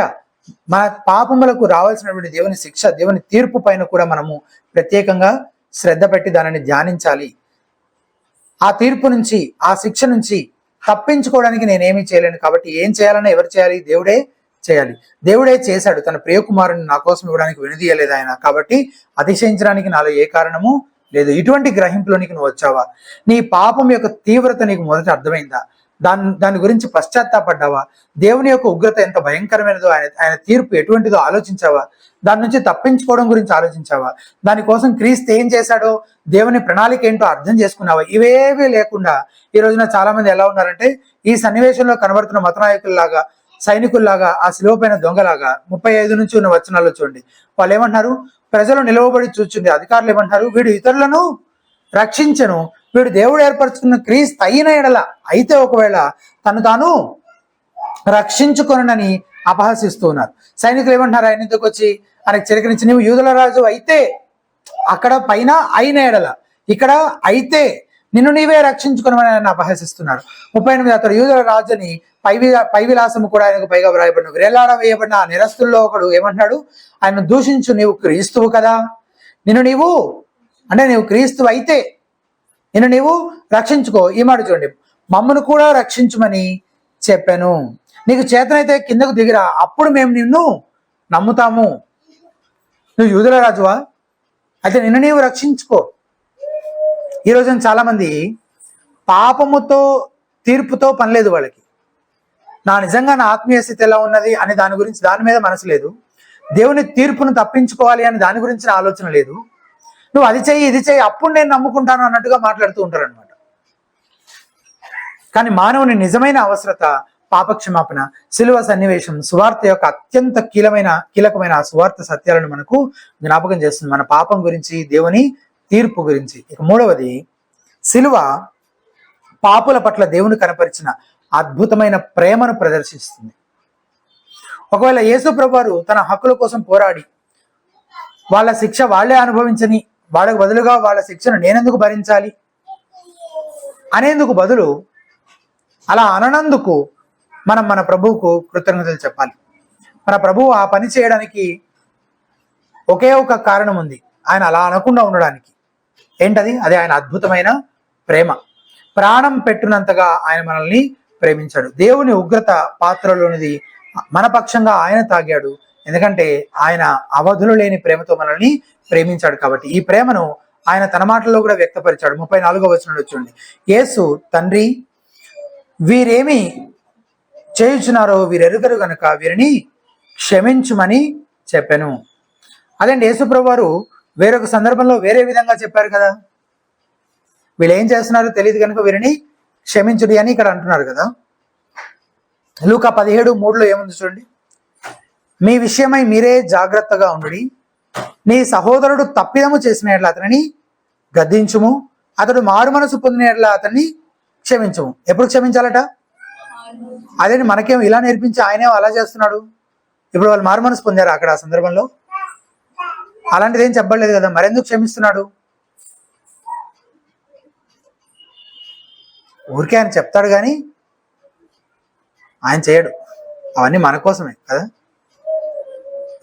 మన పాపములకు రావాల్సినటువంటి దేవుని శిక్ష, దేవుని తీర్పు పైన కూడా మనము ప్రత్యేకంగా శ్రద్ధ పెట్టి దానిని ధ్యానించాలి. ఆ తీర్పు నుంచి, ఆ శిక్ష నుంచి తప్పించుకోవడానికి నేనేమీ చేయలేను. కాబట్టి ఏం చేయాలన్నా ఎవరు చేయాలి? దేవుడే చేయాలి. దేవుడే చేశాడు. తన ప్రియకుమారుని నా కోసం ఇవ్వడానికి వెనుదీయలేదు ఆయన. కాబట్టి అతిశయించడానికి నాలో ఏ కారణము లేదు. ఇటువంటి గ్రహింపులోనికి నువ్వు వచ్చావా? నీ పాపం యొక్క తీవ్రత నీకు మొదట అర్థమైందా? దాని గురించి పశ్చాత్తాపడ్డావా? దేవుని యొక్క ఉగ్రత ఎంత భయంకరమైనదో, ఆయన తీర్పు ఎటువంటిదో ఆలోచించావా? దాని నుంచి తప్పించుకోవడం గురించి ఆలోచించావా? దానికోసం క్రీస్తు ఏం చేశాడో, దేవుని ప్రణాళిక ఏంటో అర్థం చేసుకున్నావా? ఇవేవీ లేకుండా ఈ రోజున చాలా మంది ఎలా ఉన్నారంటే ఈ సన్నివేశంలో కనబడుతున్న మతనాయకుల్లాగా, సైనికుల్లాగా, ఆ శిలువ పైన దొంగలాగా 35 నుంచి ఉన్న వచనాల్లో చూడండి. వాళ్ళు ఏమంటున్నారు? ప్రజలు నిలవబడి చూచుంది, అధికారులు ఏమంటున్నారు? వీడు ఇతరులను రక్షించను, వీడు దేవుడు ఏర్పరచుకున్న క్రీస్తు అయిన ఎడల అయితే ఒకవేళ తను తాను రక్షించుకొనని అపహసిస్తూ ఉన్నారు. సైనికులు ఏమంటున్నారు? ఆయన ఇందుకు వచ్చి ఆయనకు చిరకరించి, నువ్వు యూదుల రాజు అయితే, అక్కడ పైన అయిన ఎడల, ఇక్కడ అయితే నిన్ను నీవే రక్షించుకున్నామని ఆయన అపహసిస్తున్నారు. 38 అతడు యూదుల రాజు అని పై విలాసము కూడా ఆయనకు పైగా వ్రాయబడిన వేలాడ వేయబడిన ఆ నిరస్తుల్లో ఒకడు ఏమంటున్నాడు? ఆయన దూషించు, నీవు క్రీస్తువు కదా, నీవు క్రీస్తువు అయితే నిన్ను నీవు రక్షించుకో. ఈ మాట చూడండి, మమ్మను కూడా రక్షించుమని చెప్పాను. నీకు చేతనైతే కిందకు దిగిరా, అప్పుడు మేము నిన్ను నమ్ముతాము. నువ్వు యూదుల రాజువా? అయితే నిన్ను నీవు రక్షించుకో. ఈ రోజున చాలా మంది పాపముతో, తీర్పుతో పని లేదు వాళ్ళకి. నిజంగా నా ఆత్మీయ స్థితి ఎలా ఉన్నది అనే దాని మీద మనసు లేదు. దేవుని తీర్పును తప్పించుకోవాలి అని దాని గురించిన ఆలోచన లేదు. నువ్వు అది చెయ్యి, ఇది చెయ్యి, అప్పుడు నేను నమ్ముకుంటాను అన్నట్టుగా మాట్లాడుతూ ఉంటారు అనమాట. కానీ మానవుని నిజమైన అవసరత పాపక్షమాపణ, సిలువ సన్నివేశం, సువార్త యొక్క అత్యంత కీలకమైన ఆ సువార్త సత్యాలను మనకు జ్ఞాపకం చేస్తుంది. మన పాపం గురించి, దేవుని తీర్పు గురించి. ఇక మూడవది, సిలువ పాపుల పట్ల దేవుని కనపరిచిన అద్భుతమైన ప్రేమను ప్రదర్శిస్తుంది. ఒకవేళ యేసు ప్రభువారు తన హక్కుల కోసం పోరాడి వాళ్ళ శిక్ష వాళ్లే అనుభవించని వాళ్ళకు బదులుగా వాళ్ళ శిక్షను నేనెందుకు భరించాలి అనేందుకు బదులు అలా అననందుకు మనం మన ప్రభువుకు కృతజ్ఞతలు చెప్పాలి. మన ప్రభువు ఆ పని చేయడానికి ఒకే ఒక కారణం ఉంది, ఆయన అలా అనకుండా ఉండడానికి. ఏంటది? అదే ఆయన అద్భుతమైన ప్రేమ. ప్రాణం పెట్టునంతగా ఆయన మనల్ని ప్రేమించాడు. దేవుని ఉగ్రత పాత్రలోనిది మన పక్షంగా ఆయన తాగాడు, ఎందుకంటే ఆయన అవధులు లేని ప్రేమతో మనల్ని ప్రేమించాడు కాబట్టి. ఈ ప్రేమను ఆయన తన మాటల్లో కూడా వ్యక్తపరిచాడు. 34వ వచనంలో చూడండి, యేసు, తండ్రి, వీరేమి చేయుచున్నారో వీరెరుగరు గనుక వీరిని క్షమించుమని చెప్పాను. అదేంటి, యేసుప్రభు వారు వేరొక సందర్భంలో వేరే విధంగా చెప్పారు కదా, వీళ్ళు ఏం చేస్తున్నారో తెలియదు కనుక వీరిని క్షమించుడి అని ఇక్కడ అంటున్నారు కదా. లూకా 17:3 ఏముంది చూడండి, మీ విషయమై మీరే జాగ్రత్తగా ఉండుడి, నీ సహోదరుడు తప్పిదము చేసిన ఎట్లా అతనిని గద్దించుము, అతడు మారు మనసు పొందిన ఎట్లా అతన్ని క్షమించము. ఎప్పుడు క్షమించాలట? అదే మనకేం ఇలా నేర్పించి ఆయనే అలా చేస్తున్నాడు. ఇప్పుడు వాళ్ళు మారు మనసు పొందారు అక్కడ ఆ సందర్భంలో? అలాంటిది ఏం చెప్పలేదు కదా, మరెందుకు క్షమిస్తున్నాడు? ఊరికే ఆయన చెప్తాడు కానీ ఆయన చేయడు. అవన్నీ మన కోసమే కదా,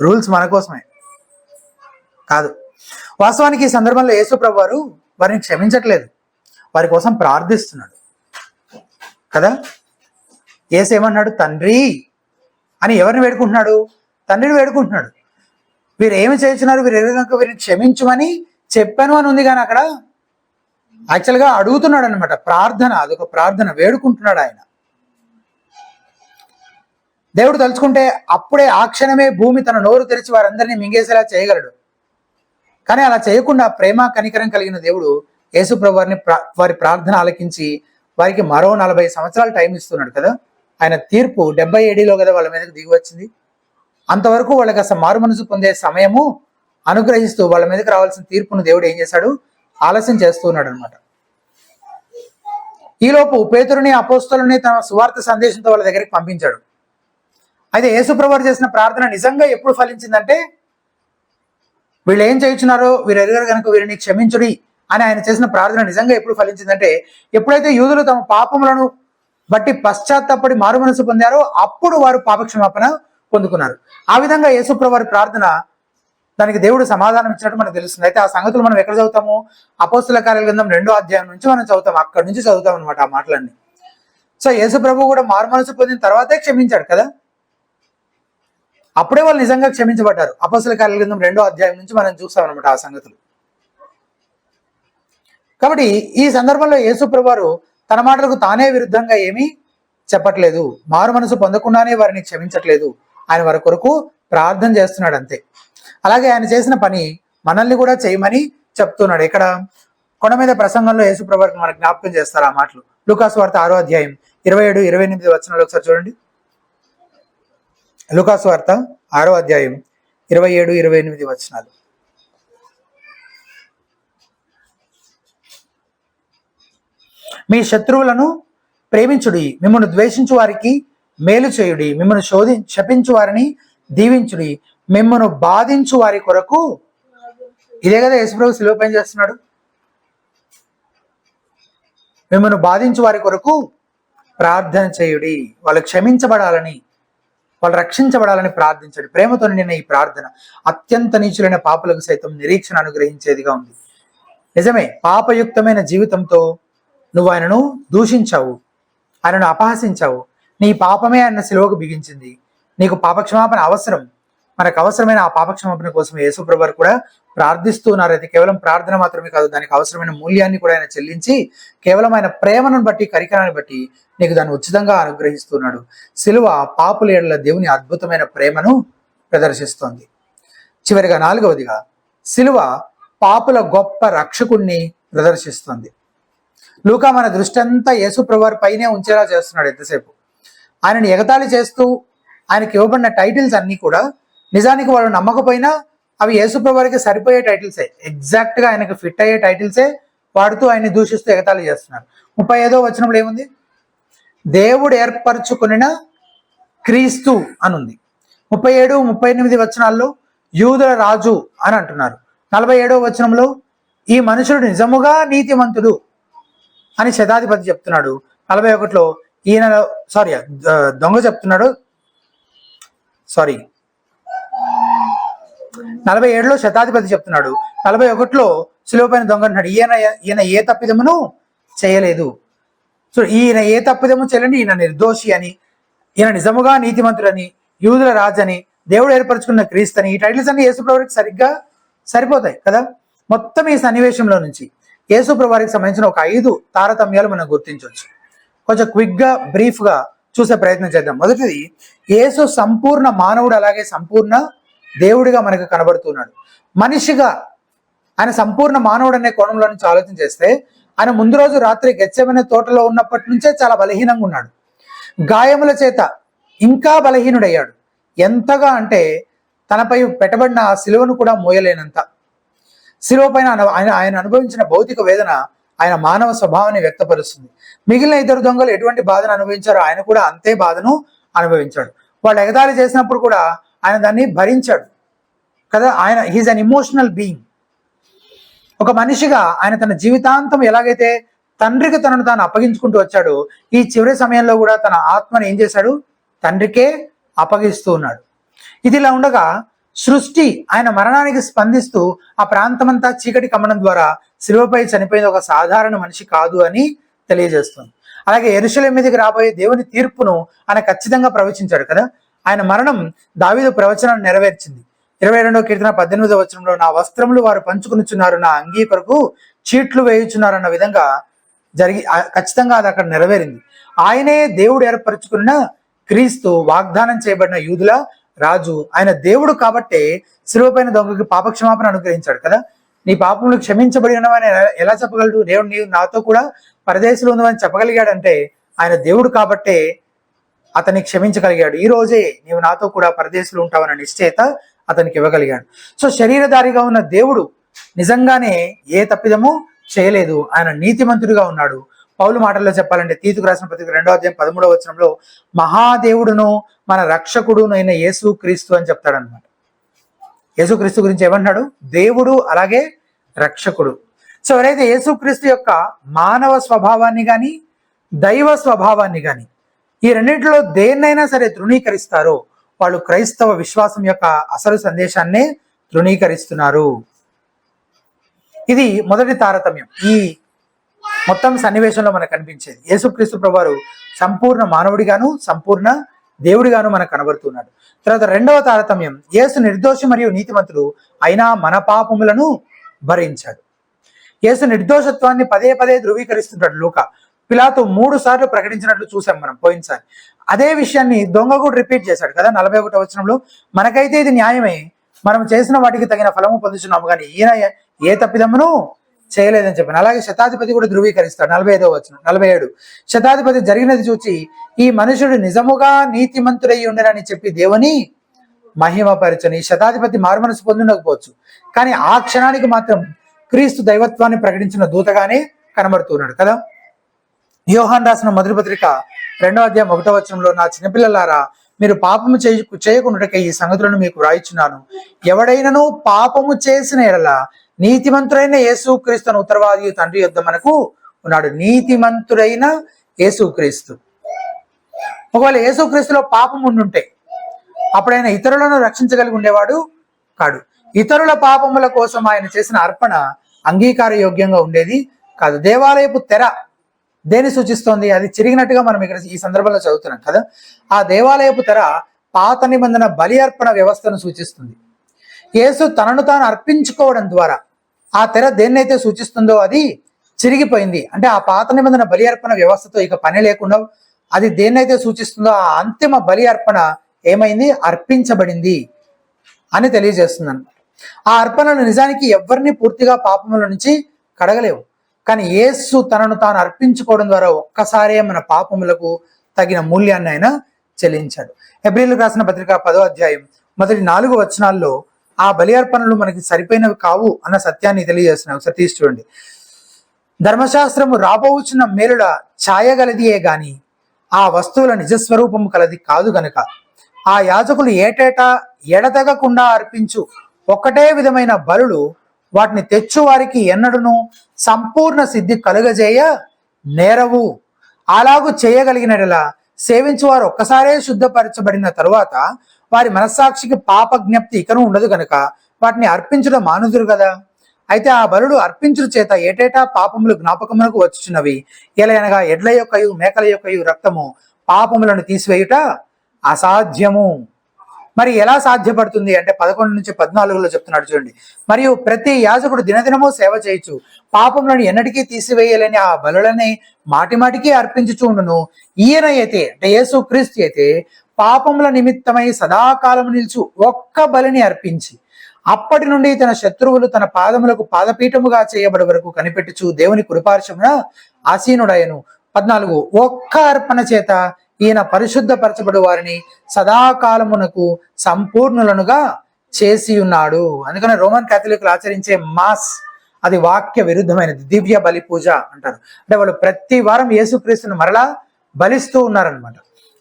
రూల్స్ మన కోసమే కాదు. వాస్తవానికి ఈ సందర్భంలో యేసు ప్రభు వారు వారిని క్షమించట్లేదు, వారి కోసం ప్రార్థిస్తున్నాడు కదా. యేసు ఏమన్నాడు? తండ్రి అని ఎవరిని వేడుకుంటున్నాడు? తండ్రిని వేడుకుంటున్నాడు. వీరు ఏమి చేస్తున్నారు, వీరు ఎరుగక వీరిని క్షమించమని చెప్పాను అని ఉంది, కానీ అక్కడ యాక్చువల్గా అడుగుతున్నాడు అనమాట. ప్రార్థన, అదొక ప్రార్థన, వేడుకుంటున్నాడు ఆయన. దేవుడు తలుచుకుంటే అప్పుడే ఆ క్షణమే భూమి తన నోరు తెరిచి వారందరినీ మింగేసేలా చేయగలడు. కానీ అలా చేయకుండా ప్రేమ కనికరం కలిగిన దేవుడు యేసు ప్రభు వారి ప్రార్థన ఆలకించి వారికి మరో 40 సంవత్సరాలు టైం ఇస్తున్నాడు కదా. ఆయన తీర్పు 70 ADలో కదా వాళ్ళ మీదకి దిగి వచ్చింది. అంతవరకు వాళ్ళకి అసలు మారు మనసు పొందే సమయము అనుగ్రహిస్తూ వాళ్ళ మీదకి రావాల్సిన తీర్పును దేవుడు ఏం చేశాడు? ఆలస్యం చేస్తూ ఉన్నాడు అనమాట. ఈలోపు పేతురుని, అపోస్తలుని తన సువార్త సందేశంతో వాళ్ళ దగ్గరికి పంపించాడు. అయితే యేసు ప్రభువు చేసిన ప్రార్థన నిజంగా ఎప్పుడు ఫలించిందంటే, వీళ్ళు ఏం చేయుచున్నారో వీరు ఎరుగరు కనుక వీరిని క్షమించుడి అని ఆయన చేసిన ప్రార్థన నిజంగా ఎప్పుడు ఫలించిందంటే, ఎప్పుడైతే యూదులు తమ పాపములను బట్టి పశ్చాత్తాపడి మారు మనసు పొందారో అప్పుడు వారు పాపక్షమాపణ పొందుకున్నారు. ఆ విధంగా యేసు ప్రభువు వారి ప్రార్థన, దానికి దేవుడు సమాధానం ఇచ్చినట్టు మనకు తెలుస్తుంది. అయితే ఆ సంగతులు మనం ఎక్కడ చదువుతాము? అపోస్తుల కార్యాల గ్రంథం 2వ అధ్యాయం నుంచి మనం చదువుతాం, అక్కడి నుంచి చదువుతాం అనమాట ఆ మాటలన్నీ. సో యేసు ప్రభువు కూడా మారు మనసు పొందిన తర్వాతే క్షమించాడు కదా, అప్పుడే వాళ్ళు నిజంగా క్షమించబడ్డారు. అపోస్తుల కార్యాల గ్రంథం 2వ అధ్యాయం నుంచి మనం చూస్తాం అనమాట ఆ సంగతులు. కాబట్టి ఈ సందర్భంలో యేసు ప్రభువు తన మాటలకు తానే విరుద్ధంగా ఏమీ చెప్పట్లేదు, మారు మనసు పొందకుండానే వారిని క్షమించట్లేదు, ఆయన వారి కొరకు ప్రార్థన చేస్తున్నాడు అంతే. అలాగే ఆయన చేసిన పని మనల్ని కూడా చేయమని చెప్తున్నాడు. ఇక్కడ కొండ మీద ప్రసంగంలో యేసు ప్రభువు మనకు జ్ఞాపకం చేస్తారు ఆ మాటలు. లూకాసు వార్త 6వ అధ్యాయం 27-28 వచనాలు ఒకసారి చూడండి. లూకాసు వార్త 6వ అధ్యాయం 27-28 వచనాలు. మీ శత్రువులను ప్రేమించుడి, మిమ్మల్ని ద్వేషించు వారికి మేలు చేయుడి, మిమ్మల్ని శపించు వారిని దీవించుడి, మిమ్మల్ని బాధించు వారి కొరకు. ఇదే కదా యేసుప్రభు శిలువ పైన చేస్తున్నాడు. మిమ్మల్ని బాధించు వారి కొరకు ప్రార్థన చేయుడి, వాళ్ళు క్షమించబడాలని, వాళ్ళు రక్షించబడాలని ప్రార్థించండి. ప్రేమతో నిన్న ఈ ప్రార్థన అత్యంత నీచులైన పాపులకు సైతం నిరీక్షణ అనుగ్రహించేదిగా ఉంది. నిజమే, పాపయుక్తమైన జీవితంతో నువ్వు ఆయనను దూషించావు, ఆయనను అపహసించావు, నీ పాపమే ఆయన సిలువకు బిగించింది. నీకు పాపక్షమాపణ అవసరం. మనకు అవసరమైన ఆ పాపక్షమాపణ కోసం యేసు ప్రభువు కూడా ప్రార్థిస్తూ ఉన్నారు. అయితే కేవలం ప్రార్థన మాత్రమే కాదు, దానికి అవసరమైన మూల్యాన్ని కూడా ఆయన చెల్లించి కేవలం ఆయన ప్రేమను బట్టి, కరికరాన్ని బట్టి నీకు దాన్ని ఉచితంగా అనుగ్రహిస్తున్నాడు. సిలువ పాపుల ఎడల దేవుని అద్భుతమైన ప్రేమను ప్రదర్శిస్తోంది. చివరిగా 4వదిగా సిలువ పాపుల గొప్ప రక్షకుణ్ణి ప్రదర్శిస్తుంది. లూకా మన దృష్టి అంతా యేసు ప్రభువు పైనే ఉంచేలా చేస్తున్నాడు. ఎంతసేపు ఆయనని ఎగతాళి చేస్తూ ఆయనకి ఇవ్వబడిన టైటిల్స్ అన్నీ కూడా నిజానికి వాళ్ళు నమ్మకపోయినా అవి యేసు ప్రభువుకి సరిపోయే టైటిల్సే, ఎగ్జాక్ట్ గా ఆయనకు ఫిట్ అయ్యే టైటిల్సే వాడుతూ ఆయన్ని దూషిస్తూ ఎగతాళి చేస్తున్నారు. 35వ వచనంలో ఏముంది? దేవుడు ఏర్పరచుకున్న క్రీస్తు అనుంది. 37-38 వచనాల్లో యూదుల రాజు అని అంటున్నారు. 47వ వచనంలో ఈ మనుషుడు నిజముగా నీతిమంతుడు అని శతాధిపతి చెప్తున్నాడు. 41లో ఈయన దొంగ చెప్తున్నాడు. 47లో శతాధిపతి చెప్తున్నాడు. 41లో సులువుపైన దొంగ అంటున్నాడు, ఈయన ఏ తప్పిదమును చేయలేదు. సో ఈయన ఏ తప్పిదము చేయలేండి, ఈయన నిర్దోషి అని, ఈయన నిజముగా నీతిమంతుడని, యూదుల రాజు అని, దేవుడు ఏర్పరచుకున్న క్రీస్తు అని, ఈ టైటిల్స్ అన్ని యేసుప్రభువుకి సరిగ్గా సరిపోతాయి కదా. మొత్తం ఈ సన్నివేశంలో నుంచి యేసుప్రభువుకి సంబంధించిన ఒక 5 తారతమ్యాలు మనం గుర్తించవచ్చు. కొంచెం క్విక్గా బ్రీఫ్గా చూసే ప్రయత్నం చేద్దాం. మొదటిది, యేసు సంపూర్ణ మానవుడు, అలాగే సంపూర్ణ దేవుడిగా మనకు కనబడుతున్నాడు. మనిషిగా ఆయన సంపూర్ణ మానవుడు అనే కోణంలో నుంచి ఆలోచన చేస్తే, ఆయన ముందు రోజు రాత్రి గెత్సేమనే తోటలో ఉన్నప్పటి నుంచే చాలా బలహీనంగా ఉన్నాడు. గాయముల చేత ఇంకా బలహీనుడయ్యాడు. ఎంతగా అంటే తనపై పెట్టబడిన ఆ సిలువను కూడా మోయలేనంత. సిలువ పైన ఆయన అనుభవించిన భౌతిక వేదన ఆయన మానవ స్వభావాన్ని వ్యక్తపరుస్తుంది. మిగిలిన 2 దొంగలు ఎటువంటి బాధను అనుభవించారో ఆయన కూడా అంతే బాధను అనుభవించాడు. వాళ్ళు ఎగతాళి చేసినప్పుడు కూడా ఆయన దాన్ని భరించాడు కదా. ఆయన హీజ్ అన్ ఇమోషనల్ బీయింగ్. ఒక మనిషిగా ఆయన తన జీవితాంతం ఎలాగైతే తండ్రికి తనను తాను అప్పగించుకుంటూ వచ్చాడో, ఈ చివరి సమయంలో కూడా తన ఆత్మను ఏం చేశాడు, తండ్రికే అప్పగిస్తూ ఉన్నాడు. ఇదిలా ఉండగా సృష్టి ఆయన మరణానికి స్పందిస్తూ ఆ ప్రాంతమంతా చీకటి కమ్మడం ద్వారా శిలువపై చనిపోయింది ఒక సాధారణ మనిషి కాదు అని తెలియజేస్తుంది. అలాగే యెరూషలేము మీదకి రాబోయే దేవుని తీర్పును ఆయన ఖచ్చితంగా ప్రవచించాడు కదా. ఆయన మరణం దావీదు ప్రవచనాన్ని నెరవేర్చింది. 22వ కీర్తన 18వ వచనంలో, నా వస్త్రములు వారు పంచుకునిచున్నారు, నా అంగీ కొరకు చీట్లు వేయుచున్నారు అన్న విధంగా ఖచ్చితంగా అది అక్కడ నెరవేరింది. ఆయనే దేవుడు ఏర్పరచుకున్న క్రీస్తు, వాగ్దానం చేయబడిన యూదుల రాజు. ఆయన దేవుడు కాబట్టే శిలువపైన దొంగకి పాపక్షమాపణ అనుగ్రహించాడు కదా. నీ పాపములు క్షమించబడినవని ఎలా చెప్పగలడు? దేవుడు నీవు నాతో కూడా పరదేశంలో ఉందని చెప్పగలిగాడంటే ఆయన దేవుడు కాబట్టే అతన్ని క్షమించగలిగాడు. ఈ రోజే నీవు నాతో కూడా పరదేశంలో ఉంటావన్న నిశ్చయత అతనికి ఇవ్వగలిగాడు. సో శరీరధారిగా ఉన్న దేవుడు నిజంగానే ఏ తప్పిదము చేయలేదు. ఆయన నీతిమంతుడిగా ఉన్నాడు. పౌలు మాటల్లో చెప్పాలంటే తీతుకు రాసిన పత్రిక 2వ అధ్యాయం 13వ వచనంలో, మహాదేవుడును మన రక్షకుడును అయిన యేసు క్రీస్తు అని చెప్తాడనమాట. యేసుక్రీస్తు గురించి ఏమన్నాడు? దేవుడు అలాగే రక్షకుడు. సో ఎవరైతే యేసుక్రీస్తు యొక్క మానవ స్వభావాన్ని కానీ దైవ స్వభావాన్ని కానీ ఈ రెండింటిలో దేన్నైనా సరే తృణీకరిస్తారో వాళ్ళు క్రైస్తవ విశ్వాసం యొక్క అసలు సందేశాన్నే తృణీకరిస్తున్నారు. ఇది మొదటి తారతమ్యం ఈ మొత్తం సన్నివేశంలో మనకు కనిపించేది. యేసుక్రీస్తు ప్రభువారు సంపూర్ణ మానవుడిగాను సంపూర్ణ దేవుడిగాను మనకు కనబడుతున్నాడు. తర్వాత రెండవ తారతమ్యం, యేసు నిర్దోషి మరియు నీతిమంతుడు అయినా మన పాపములను భరించాడు. యేసు నిర్దోషత్వాన్ని పదే పదే ధృవీకరిస్తుంటాడు లూకా. పిలాతు 3 సార్లు ప్రకటించినట్లు చూసాం మనం పోయినసారి. అదే విషయాన్ని దొంగ కూడా రిపీట్ చేశాడు కదా 41వ వచనంలో, మనకైతే ఇది న్యాయమే, మనం చేసిన వాటికి తగిన ఫలము పొందుతున్నాము, కానీ ఈయన ఏ తప్పిదమును చేయలేదని చెప్పాను. అలాగే శతాధిపతి కూడా ధృవీకరిస్తాడు 45వ వచనం. 47 శతాధిపతి జరిగినది చూచి ఈ మనుషుడు నిజముగా నీతిమంతుడై ఉండనని చెప్పి దేవుని మహిమపరచని. ఈ శతాధిపతి మారుమనసు పొందుండకపోవచ్చు, కానీ ఆ క్షణానికి మాత్రం క్రీస్తు దైవత్వాన్ని ప్రకటించిన దూతగానే కనబడుతున్నాడు కదా. యోహాను రాసిన మొదటి పత్రిక 2వ అధ్యాయం 1వ వచనంలో, నా చిన్నపిల్లలారా మీరు పాపము చేయకుండాకై ఈ సంగతులను మీకు వ్రాయిచున్నాను. ఎవడైనను పాపము చేసిన ఎడల నీతిమంతుడైన యేసుక్రీస్తును ఉత్తరవాది తండ్రి యొద్ద మనకు ఉన్నాడు. నీతిమంతుడైన యేసుక్రీస్తు. ఒకవేళ యేసుక్రీస్తులో పాపం ఉండుంటే అప్పుడైనా ఇతరులను రక్షించగలిగి ఉండేవాడు కాడు. ఇతరుల పాపముల కోసం ఆయన చేసిన అర్పణ అంగీకార యోగ్యంగా ఉండేది కాదు. దేవాలయపు తెర దేని సూచిస్తోంది? అది చిరిగినట్టుగా మనం ఇక్కడ ఈ సందర్భంలో చదువుతున్నాం కదా. ఆ దేవాలయపు తెర పాత నిబంధన బలి అర్పణ వ్యవస్థను సూచిస్తుంది. యేసు తనను తాను అర్పించుకోవడం ద్వారా ఆ తెర దేన్నైతే సూచిస్తుందో అది చిరిగిపోయింది. అంటే ఆ పాత నిబంధన బలి అర్పణ వ్యవస్థతో ఇక పని లేకుండా అది దేన్నైతే సూచిస్తుందో ఆ అంతిమ బలి అర్పణ ఏమైంది? అర్పించబడింది అని తెలియజేస్తుంది. ఆ అర్పణలు నిజానికి ఎవరిని పూర్తిగా పాపముల నుంచి కడగలేవు, కానీ యేసు తనను తాను అర్పించుకోవడం ద్వారా ఒక్కసారే మన పాపములకు తగిన మూల్యాన్ని ఆయన చెల్లించాడు. హెబ్రీయులకు రాసిన పత్రిక 10వ అధ్యాయం మొదటి 4 వచనాల్లో ఆ బలి అర్పణలు మనకి సరిపోయినవి కావు అన్న సత్యాన్ని తెలియజేస్తున్నాయి. ఒకసారి తీసి చూడండి. ధర్మశాస్త్రము రాబోచున్న మేలుల ఛాయగలదియే గాని ఆ వస్తువుల నిజస్వరూపము కలది కాదు గనుక ఆ యాజకులు ఏటేటా ఎడతెగకుండా అర్పించు ఒక్కటే విధమైన బలులు వాటిని తెచ్చు వారికి ఎన్నడును సంపూర్ణ సిద్ధి కలుగజేయ నేరవు. అలాగూ చేయగలిగినలా సేవించువారు ఒక్కసారే శుద్ధపరచబడిన తరువాత వారి మనస్సాక్షికి పాప జ్ఞప్తి ఇకను ఉండదు గనుక వాటిని అర్పించడం మానుదురు కదా. అయితే ఆ బలుడు అర్పించుట చేత ఏటేటా పాపములు జ్ఞాపకమునకు వచ్చుచున్నవి. ఎలయనగా ఎడ్ల యొక్కయు మేకల యొక్కయు రక్తము పాపములను తీసివేయుట అసాధ్యము. మరి ఎలా సాధ్యపడుతుంది అంటే 11 నుంచి 14లో చెప్తున్నాడు చూడండి. మరియు ప్రతి యాజకుడు దినదినము సేవ చేయొచ్చు, పాపములను ఎన్నటికీ తీసివేయలేని ఆ బలులని మాటిమాటికి అర్పించుచుండును. ఈయన అయితే అంటే యేసు క్రీస్తు అయితే పాపముల నిమిత్తమై సదాకాలము నిలుచు ఒక్క బలిని అర్పించి అప్పటి నుండి తన శత్రువులు తన పాదములకు పాదపీఠముగా చేయబడి వరకు కనిపెట్టుచు దేవుని కృపార్శమున ఆసీనుడయను. 14 ఒక్క అర్పణ చేత ఈయన పరిశుద్ధపరచబడు వారిని సదాకాలమునకు సంపూర్ణులనుగా చేసి ఉన్నాడు. అందుకని రోమన్ క్యాథలిక్లు ఆచరించే మాస్ అది వాక్య విరుద్ధమైనది. దివ్య బలి పూజ అంటారు. అంటే వాళ్ళు ప్రతి వారం యేసుక్రీస్తుని మరలా బలిస్తూ ఉన్నారనమాట.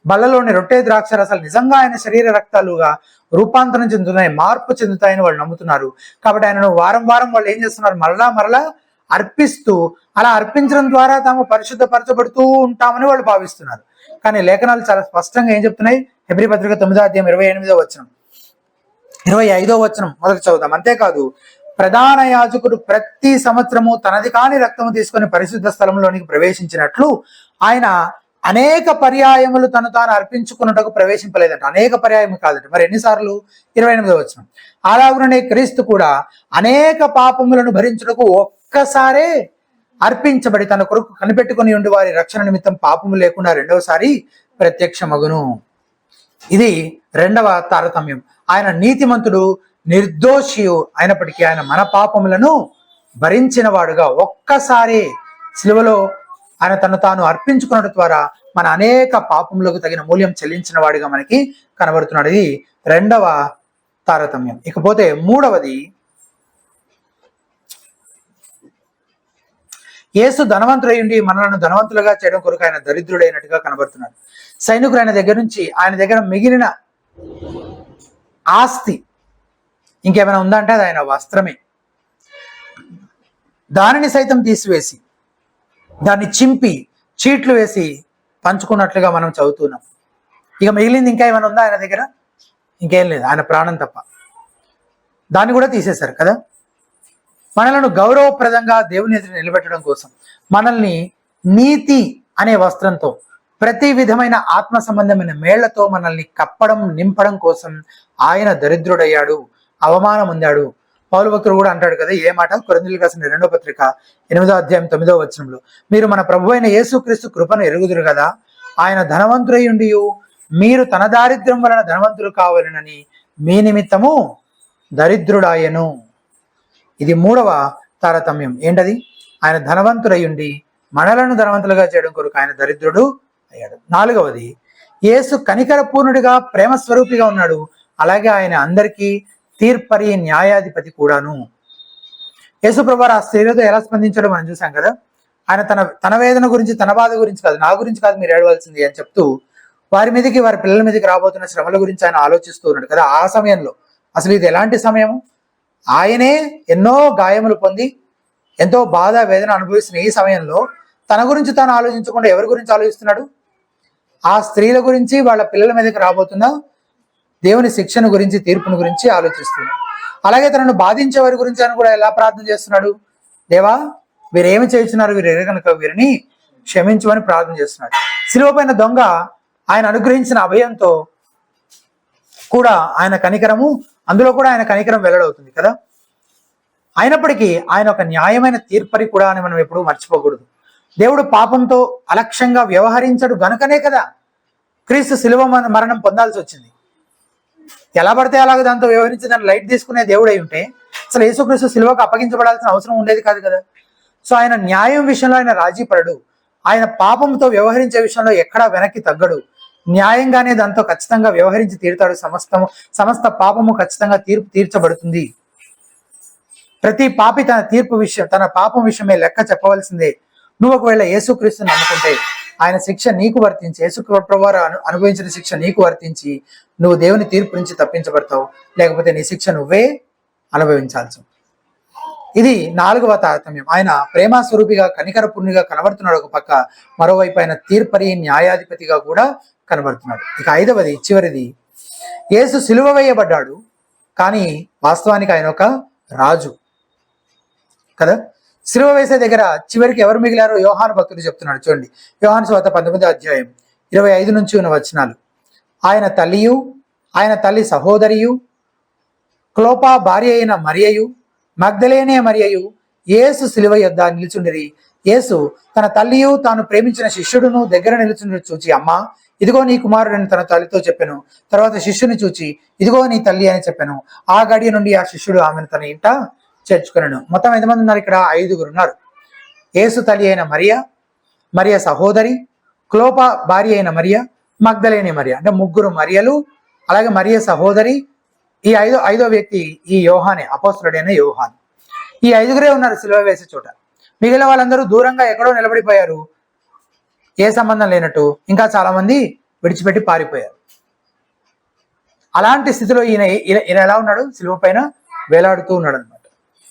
బల్లలోని రొట్టె ద్రాక్ష రసాలు నిజంగా ఆయన శరీర రక్తాలుగా రూపాంతరం చెందుతున్నాయి, మార్పు చెందుతాయని వాళ్ళు నమ్ముతున్నారు. కాబట్టి ఆయనను వారం వారం వాళ్ళు ఏం చేస్తున్నారు, మరలా అర్పిస్తూ అలా అర్పించడం ద్వారా తాము పరిశుద్ధపరచబడుతూ ఉంటామని వాళ్ళు భావిస్తున్నారు. కానీ లేఖనాలు చాలా స్పష్టంగా ఏం చెప్తున్నాయి? హెబ్రీ పత్రిక 9వ అధ్యాయం 28వ వచనం 25వ వచనం మొదటి చదువుదాం. అంతేకాదు ప్రధాన యాజకుడు ప్రతి సంవత్సరము తనది కాని రక్తము తీసుకొని పరిశుద్ధ స్థలంలోనికి ప్రవేశించినట్లు ఆయన అనేక పర్యాయములు తను తాను అర్పించుకున్నటకు ప్రవేశింపలేదంట. అనేక పర్యాయము కాదంట. మరి ఎన్నిసార్లు? 28వ వచనం. అలాగుననే క్రీస్తు కూడా అనేక పాపములను భరించుటకు ఒక్కసారే అర్పించబడి తన కొరకు కనిపెట్టుకుని ఉండి వారి రక్షణ నిమిత్తం పాపము లేకుండా రెండవసారి ప్రత్యక్షమగును. ఇది రెండవ తారతమ్యం. ఆయన నీతిమంతుడు, నిర్దోషియు అయినప్పటికీ ఆయన మన పాపములను భరించిన వాడుగా ఒక్కసారి సిలువలో ఆయన తను తాను అర్పించుకున్న ద్వారా మన అనేక పాపములకు తగిన మూల్యం చెల్లించిన వాడిగా మనకి కనబడుతున్నాడు. ఇది రెండవ తారతమ్యం. ఇకపోతే మూడవది, యేసు ధనవంతుడైండి మనలను ధనవంతులుగా చేయడం కొరకు ఆయన దరిద్రుడైనట్టుగా కనబడుతున్నాడు. సైనికుడు ఆయన దగ్గర నుంచి ఆయన దగ్గర మిగిలిన ఆస్తి ఇంకేమైనా ఉందంటే అది ఆయన వస్త్రమే. దానిని సైతం తీసివేసి దాన్ని చింపి చీట్లు వేసి పంచుకున్నట్లుగా మనం చదువుతున్నాం. ఇక మిగిలింది ఇంకా ఏమైనా ఉందా ఆయన దగ్గర? ఇంకేం లేదు, ఆయన ప్రాణం తప్ప. దాన్ని కూడా తీసేశారు కదా. మనలను గౌరవప్రదంగా దేవుని ఎదుట నిలబెట్టడం కోసం, మనల్ని నీతి అనే వస్త్రంతో, ప్రతి విధమైన ఆత్మ సంబంధమైన మేళ్లతో మనల్ని కప్పడం నింపడం కోసం ఆయన దరిద్రుడయ్యాడు, అవమానం పొందాడు. పౌలు భక్తుడు కూడా అంటాడు కదా, ఏ మాట? కొరింథీయులకు రాసిన 2వ పత్రిక 8వ అధ్యాయం 9వ వచనంలో, మీరు మన ప్రభు అయిన యేసుక్రీస్తు కృపను ఎరుగుదురు కదా, ఆయన ధనవంతుడై మీరు తన దారిద్ర్యం వలన ధనవంతులు కావాలనని మీ నిమిత్తము దరిద్రుడాయను. ఇది మూడవ తారతమ్యం. ఏంటది? ఆయన ధనవంతుడై మనలను ధనవంతులుగా చేయడం కొరకు ఆయన దరిద్రుడు అయ్యాడు. 4వది, యేసు కనికర పూర్ణుడిగా ప్రేమ స్వరూపిగా ఉన్నాడు. అలాగే ఆయన అందరికీ తీర్పరి న్యాయాధిపతి కూడాను. యేసు ప్రభువారు ఆ స్త్రీలతో ఎలా స్పందించాడో మనం చూసాం కదా. ఆయన తన వేదన గురించి, తన బాధ గురించి కాదు, నా గురించి కాదు మీరు ఏడవలసింది అని చెప్తూ వారి మీదకి, వారి పిల్లల మీదకి రాబోతున్న శ్రమల గురించి ఆయన ఆలోచిస్తూ ఉన్నాడు కదా. ఆ సమయంలో అసలు ఇది ఎలాంటి సమయం? ఆయనే ఎన్నో గాయములు పొంది ఎంతో బాధ వేదన అనుభవిస్తున్న ఈ సమయంలో తన గురించి తాను ఆలోచించకుండా ఎవరి గురించి ఆలోచిస్తున్నాడు? ఆ స్త్రీల గురించి, వాళ్ళ పిల్లల మీదకి రాబోతున్న దేవుని శిక్షను గురించి, తీర్పును గురించి ఆలోచిస్తున్నాడు. అలాగే తనను బాధించే వారి గురించి ఆయన కూడా ఎలా ప్రార్థన చేస్తున్నాడు? దేవా, వీరేమి చేస్తున్నారు, వీరు కనుక వీరిని క్షమించమని ప్రార్థన చేస్తున్నాడు. శిలువ పైన దొంగ ఆయన అనుగ్రహించిన అభయంతో కూడా ఆయన కనికరము, అందులో కూడా ఆయన కనికరం వెల్లడవుతుంది కదా. అయినప్పటికీ ఆయన ఒక న్యాయమైన తీర్పరి కూడా అని మనం ఎప్పుడూ మర్చిపోకూడదు. దేవుడు పాపంతో అలక్ష్యంగా వ్యవహరించడు గనుకనే కదా క్రీస్తు శిలువ మరణం పొందాల్సి వచ్చింది. ఎలా పడితే అలాగే దాంతో వ్యవహరించి దాన్ని లైట్ తీసుకునే దేవుడు అయి ఉంటే అసలు యేసుక్రీస్తు శిలువకు అప్పగించబడాల్సిన అవసరం ఉండేది కాదు కదా. సో ఆయన న్యాయం విషయంలో ఆయన రాజీ పడడు. ఆయన పాపంతో వ్యవహరించే విషయంలో ఎక్కడా వెనక్కి తగ్గడు. న్యాయంగానే దాంతో ఖచ్చితంగా వ్యవహరించి తీరుతాడు. సమస్త పాపము ఖచ్చితంగా తీర్చబడుతుంది. ప్రతి పాపి తన పాపం విషయమే లెక్క చెప్పవలసిందే. నువ్వు ఒకవేళ యేసుక్రీస్తుని నమ్ముకుంటే ఆయన శిక్ష నీకు వర్తించి, యేసుప్రభువారు అనుభవించిన శిక్ష నీకు వర్తించి నువ్వు దేవుని తీర్పు నుంచి తప్పించబడతావు. లేకపోతే నీ శిక్ష నువ్వే అనుభవించాల్సి. ఇది 4వ తారతమ్యం. ఆయన ప్రేమ స్వరూపిగా కనికర పూర్ణిగా కనబడుతున్నాడు ఒక పక్క, మరోవైపు ఆయన తీర్పరి న్యాయాధిపతిగా కూడా కనబడుతున్నాడు. ఇక 5వది చివరిది, యేసు సిలువ వేయబడ్డాడు, కానీ వాస్తవానికి ఆయన ఒక రాజు కదా. సిలువ వేసే దగ్గర చివరికి ఎవరు మిగిలారో యోహాను భక్తుడు చెప్తున్నాడు. చూడండి, యోహాను సువార్త 19వ అధ్యాయం 25 నుంచి ఉన్న వచనాలు. ఆయన తల్లియు, ఆయన తల్లి సహోదరియు, క్లోపా భార్య అయిన మరియయు, మగ్దలేనే మరియయు యేసు సిలువ యొద్ద నిలుచుండిరి. యేసు తన తల్లియు తాను ప్రేమించిన శిష్యుడును దగ్గర నిలుచుండి చూచి, అమ్మా ఇదిగో నీ కుమారుడని తన తల్లితో చెప్పాను. తర్వాత శిష్యుని చూచి, ఇదిగో నీ తల్లి అని చెప్పాను. ఆ గడియ నుండి ఆ శిష్యుడు ఆమెను తన ఇంట చేర్చుకున్నాను. మొత్తం ఎంతమంది ఉన్నారు ఇక్కడ? 5గురు ఉన్నారు. యేసు తల్లి అయిన మరియా, మరియ సహోదరి, క్లోపా భార్య అయిన మరియ, మగ్దలేని మరియ, అంటే 3 మరియలు, అలాగే మరియ సహోదరి. ఈ ఐదో వ్యక్తి ఈ యోహానే, అపోస్తలుడైన యోహాన్. ఈ 5గురే ఉన్నారు సిలువ వేసే చోట. మిగిలిన వాళ్ళందరూ దూరంగా ఎక్కడో నిలబడిపోయారు, ఏ సంబంధం లేనట్టు. ఇంకా చాలా మంది విడిచిపెట్టి పారిపోయారు. అలాంటి స్థితిలో ఈయన ఎలా ఉన్నాడు? సిలువ పైన వేలాడుతూ ఉన్నాడు అనమాట.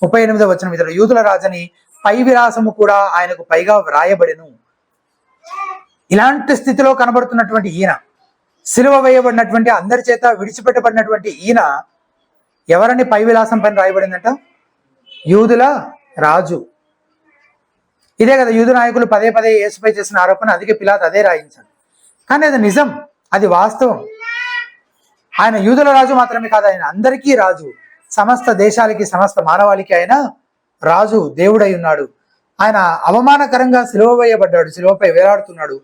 38వ వచనం, ఇతడు యూదుల రాజని పై విలాసము కూడా ఆయనకు పైగా వ్రాయబడెను. ఇలాంటి స్థితిలో కనబడుతున్నటువంటి ఈయన, సిలువ వేయబడినటువంటి అందరి చేత విడిచిపెట్టబడినటువంటి ఈయన ఎవరని పై విలాసం పైన రాయబడిందంట? యూదుల రాజు. ఇదే కదా యూదు నాయకులు పదే పదే యేసుపై చేసిన ఆరోపణ. అందుకే పిలాతు అదే రాయించాడు. కానీ అది నిజం, అది వాస్తవం. ఆయన యూదుల రాజు మాత్రమే కాదు, ఆయన అందరికీ రాజు. సమస్త దేశాలకి, సమస్త మానవాళికి ఆయన రాజు, దేవుడై ఉన్నాడు. ఆయన అవమానకరంగా సిలువ వేయబడ్డాడు, సిలువపై వేలాడుతున్నాడు.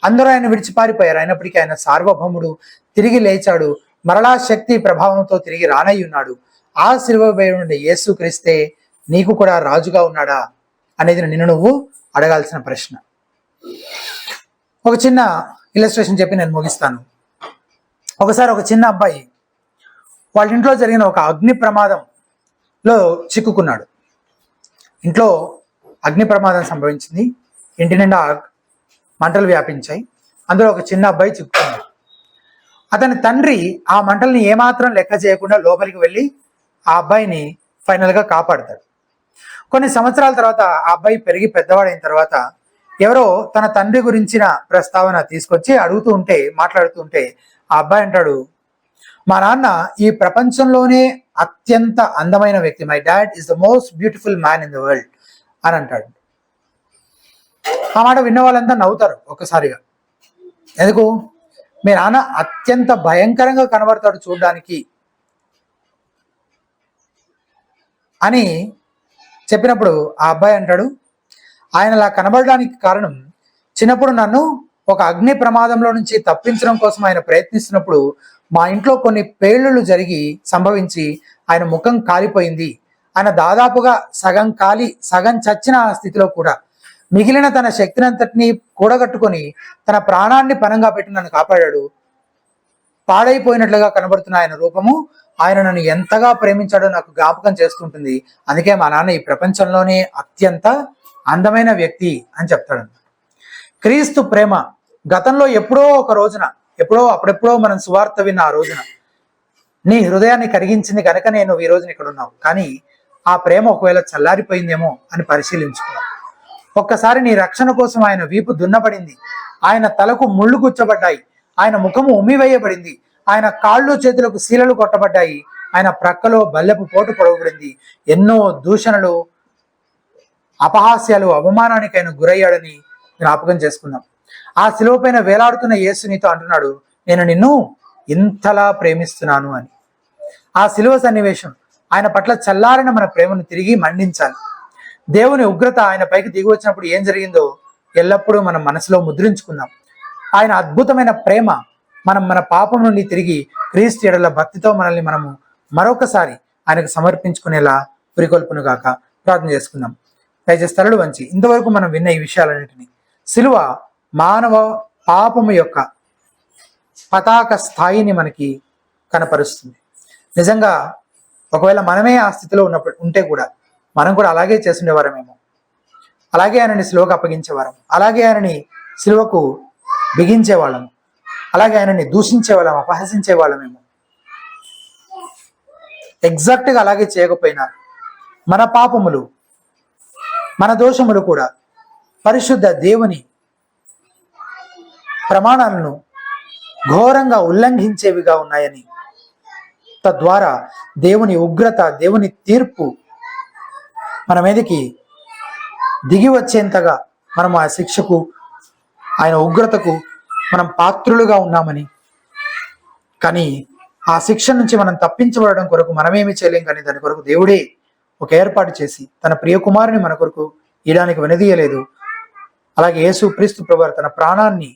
అందరూ ఆయన విడిచి పారిపోయారు. అయినప్పటికీ ఆయన సార్వభౌముడు, తిరిగి లేచాడు, మరలా శక్తి ప్రభావంతో తిరిగి రానై ఉన్నాడు. ఆ సిలువ వేయబడిన యేసు క్రీస్తే నీకు కూడా రాజుగా ఉన్నాడా అనేది నిన్ను నువ్వు అడగాల్సిన ప్రశ్న. ఒక చిన్న ఇల్లస్ట్రేషన్ చెప్పి నేను ముగిస్తాను. ఒకసారి ఒక చిన్న అబ్బాయి వాళ్ళ ఇంట్లో జరిగిన ఒక అగ్ని ప్రమాదంలో చిక్కుకున్నాడు. ఇంట్లో అగ్ని ప్రమాదం సంభవించింది. ఇంటి నిండా మంటలు వ్యాపించాయి. అందులో ఒక చిన్న అబ్బాయి చిక్కుకున్నాడు. అతని తండ్రి ఆ మంటల్ని ఏమాత్రం లెక్క చేయకుండా లోపలికి వెళ్ళి ఆ అబ్బాయిని ఫైనల్గా కాపాడతాడు. కొన్ని సంవత్సరాల తర్వాత ఆ అబ్బాయి పెరిగి పెద్దవాడైన తర్వాత ఎవరో తన తండ్రి గురించిన ప్రస్తావన తీసుకొచ్చి మాట్లాడుతూ ఉంటే ఆ అబ్బాయి అంటాడు, మా నాన్న ఈ ప్రపంచంలోనే అత్యంత అందమైన వ్యక్తి, my dad is the most beautiful man in the world అని అంటాడు. ఆ మాట విన్న వాళ్ళంతా నవ్వుతారు ఒక్కసారిగా. ఎందుకు? మీ నాన్న అత్యంత భయంకరంగా కనబడతాడు చూడడానికి అని చెప్పినప్పుడు ఆ అబ్బాయి అంటాడు, ఆయన అలా కనబడడానికి కారణం, చిన్నప్పుడు నన్ను ఒక అగ్ని ప్రమాదంలో నుంచి తప్పించడం కోసం ఆయన ప్రయత్నిస్తున్నప్పుడు మా ఇంట్లో కొన్ని పేలుళ్ళు సంభవించి ఆయన ముఖం కాలిపోయింది. ఆయన దాదాపుగా సగం కాలి సగం చచ్చిన స్థితిలో కూడా మిగిలిన తన శక్తినంతటినీ కూడగట్టుకొని తన ప్రాణాన్ని పణంగా పెట్టి నన్ను కాపాడాడు. పాడైపోయినట్లుగా కనబడుతున్న ఆయన రూపము ఆయన నన్ను ఎంతగా ప్రేమించాడో నాకు జ్ఞాపకం చేస్తుంటుంది. అందుకే మా నాన్న ఈ ప్రపంచంలోనే అత్యంత అందమైన వ్యక్తి అని చెప్తాడు. క్రీస్తు ప్రేమ గతంలో ఎప్పుడో ఒక రోజున, అప్పుడెప్పుడో మనం సువార్త విన్న ఆ రోజున నీ హృదయాన్ని కరిగించింది కనుక నేను ఈ రోజున ఇక్కడ ఉన్నావు. కానీ ఆ ప్రేమ ఒకవేళ చల్లారిపోయిందేమో అని పరిశీలించుకో. ఒక్కసారి నీ రక్షణ కోసం ఆయన వీపు దున్నబడింది, ఆయన తలకు ముళ్ళు గుచ్చబడ్డాయి, ఆయన ముఖము ఉమ్మివేయబడింది, ఆయన కాళ్ళు చేతులకు శీలలు కొట్టబడ్డాయి, ఆయన ప్రక్కలో బల్లెపు పోటు పొడవబడింది. ఎన్నో దూషణలు, అపహాస్యాలు, అవమానానికి ఆయన గురయ్యాడని జ్ఞాపకం చేసుకుందాం. ఆ శిలువ పైన వేలాడుతున్న యేసు నీతో అంటున్నాడు, నేను నిన్ను ఇంతలా ప్రేమిస్తున్నాను అని. ఆ శిలువ సన్నివేశం, ఆయన పట్ల చల్లారిన మన ప్రేమను తిరిగి మండించాలి. దేవుని ఉగ్రత ఆయన పైకి దిగి వచ్చినప్పుడు ఏం జరిగిందో ఎల్లప్పుడూ మనం మనసులో ముద్రించుకుందాం. ఆయన అద్భుతమైన ప్రేమ మన పాపం నుండి తిరిగి క్రీస్తు ఎడల భక్తితో మనల్ని మనము మరొకసారి ఆయనకు సమర్పించుకునేలా పురికొల్పును గాక. ప్రార్థన చేసుకుందాం. దయచేసి తలలు వంచి ఇంతవరకు మనం విన్న ఈ విషయాలన్నింటినీ, శిలువ మానవ పాపము యొక్క పతాక స్థాయిని మనకి కనపరుస్తుంది. నిజంగా ఒకవేళ మనమే ఆ స్థితిలో ఉంటే కూడా మనం కూడా అలాగే చేస్తుండేవారమేమో. అలాగే ఆయనని సిలువకు అప్పగించేవారం, అలాగే ఆయనని సిలువకు బిగించేవాళ్ళము, అలాగే ఆయనని దూషించేవాళ్ళం, అపహసించేవాళ్ళమేమో. ఎగ్జాక్ట్గా అలాగే చేయకపోయినా మన పాపములు, మన దోషములు కూడా పరిశుద్ధ దేవుని ప్రమాణాలను ఘోరంగా ఉల్లంఘించేవిగా ఉన్నాయని, తద్వారా దేవుని ఉగ్రత, దేవుని తీర్పు మన మీదకి దిగి వచ్చేంతగా మనం ఆ శిక్షకు, ఆయన ఉగ్రతకు మనం పాత్రులుగా ఉన్నామని, కానీ ఆ శిక్ష నుంచి మనం తప్పించబడడం కొరకు మనమేమి చేయలేం, కానీ దాని కొరకు దేవుడే ఒక ఏర్పాటు చేసి తన ప్రియకుమారుని మన కొరకు ఇయడానికి వెనదీయలేదు. అలాగే యేసు క్రీస్తు ప్రభువారు తన ప్రాణాన్ని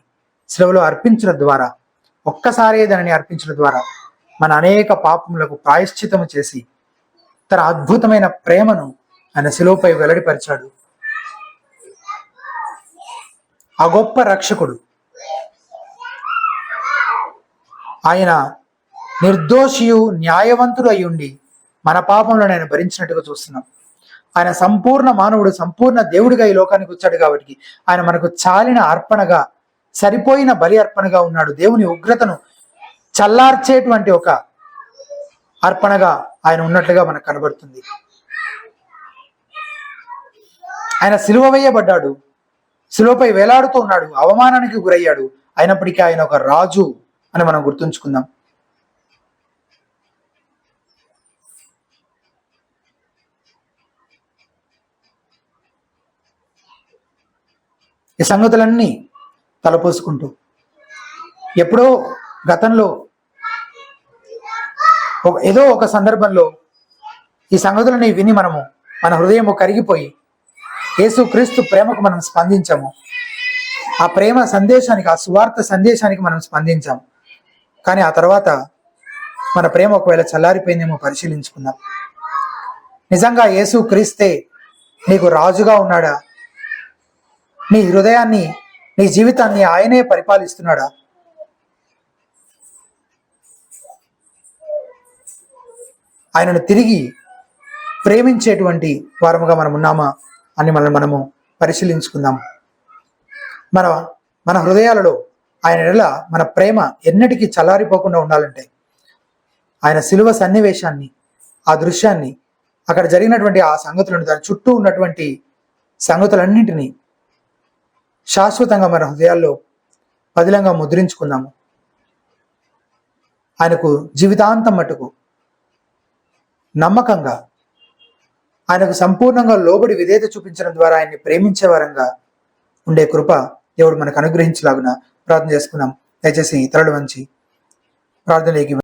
శిలువలో అర్పించడం ద్వారా, ఒక్కసారే దానిని అర్పించడం ద్వారా మన అనేక పాపములకు ప్రాయశ్చితము చేసి తన అద్భుతమైన ప్రేమను ఆయన శిలువపై వెల్లడిపరిచాడు. ఆ గొప్ప రక్షకుడు ఆయన నిర్దోషియు న్యాయవంతుడు అయి ఉండి మన పాపంలో ఆయన భరించినట్టుగా చూస్తున్నాం. ఆయన సంపూర్ణ మానవుడు, సంపూర్ణ దేవుడిగా ఈ లోకానికి వచ్చాడు కాబట్టి ఆయన మనకు చాలిన అర్పణగా, సరిపోయిన బలి అర్పణగా ఉన్నాడు. దేవుని ఉగ్రతను చల్లార్చేటువంటి ఒక అర్పణగా ఆయన ఉన్నట్లుగా మనకు కనబడుతుంది. ఆయన సిలువ వేయబడ్డాడు, సిలువపై వేలాడుతూ ఉన్నాడు, అవమానానికి గురయ్యాడు. అయినప్పటికీ ఆయన ఒక రాజు అని మనం గుర్తుంచుకుందాం. ఈ సంగతులన్నీ తలపోసుకుంటూ ఎప్పుడో గతంలో ఏదో ఒక సందర్భంలో ఈ సంగతులని విని మన హృదయము కరిగిపోయి యేసు క్రీస్తు ప్రేమకు మనం స్పందించాము. ఆ ప్రేమ సందేశానికి, ఆ సువార్త సందేశానికి మనం స్పందించాము. కానీ ఆ తర్వాత మన ప్రేమ ఒకవేళ చల్లారిపోయిందేమో పరిశీలించుకుందాం. నిజంగా యేసు క్రీస్తే నీకు రాజుగా ఉన్నాడా? నీ హృదయాన్ని, నీ జీవితాన్ని ఆయనే పరిపాలిస్తున్నాడా? ఆయనను తిరిగి ప్రేమించేటువంటి వారముగా మనం ఉన్నామా అని మనము పరిశీలించుకుందాం. మన హృదయాలలో ఆయన ఎడల మన ప్రేమ ఎన్నటికీ చల్లారిపోకుండా ఉండాలంటే ఆయన శిలువ సన్నివేశాన్ని, ఆ దృశ్యాన్ని, అక్కడ జరిగినటువంటి ఆ సంగతులను, దాని చుట్టూ ఉన్నటువంటి సంగతులన్నింటినీ శాశ్వతంగా మన హృదయాల్లో పదిలంగా ముద్రించుకుందాము. ఆయనకు జీవితాంతం మటుకు నమ్మకంగా, ఆయనకు సంపూర్ణంగా లోబడి విధేయత చూపించడం ద్వారా ఆయన్ని ప్రేమించే వారంగా ఉండే కృప దేవుడు మనకు అనుగ్రహించలాగున ప్రార్థన చేసుకుందాం. దయచేసి తలలు వంచి ప్రార్థనలోకి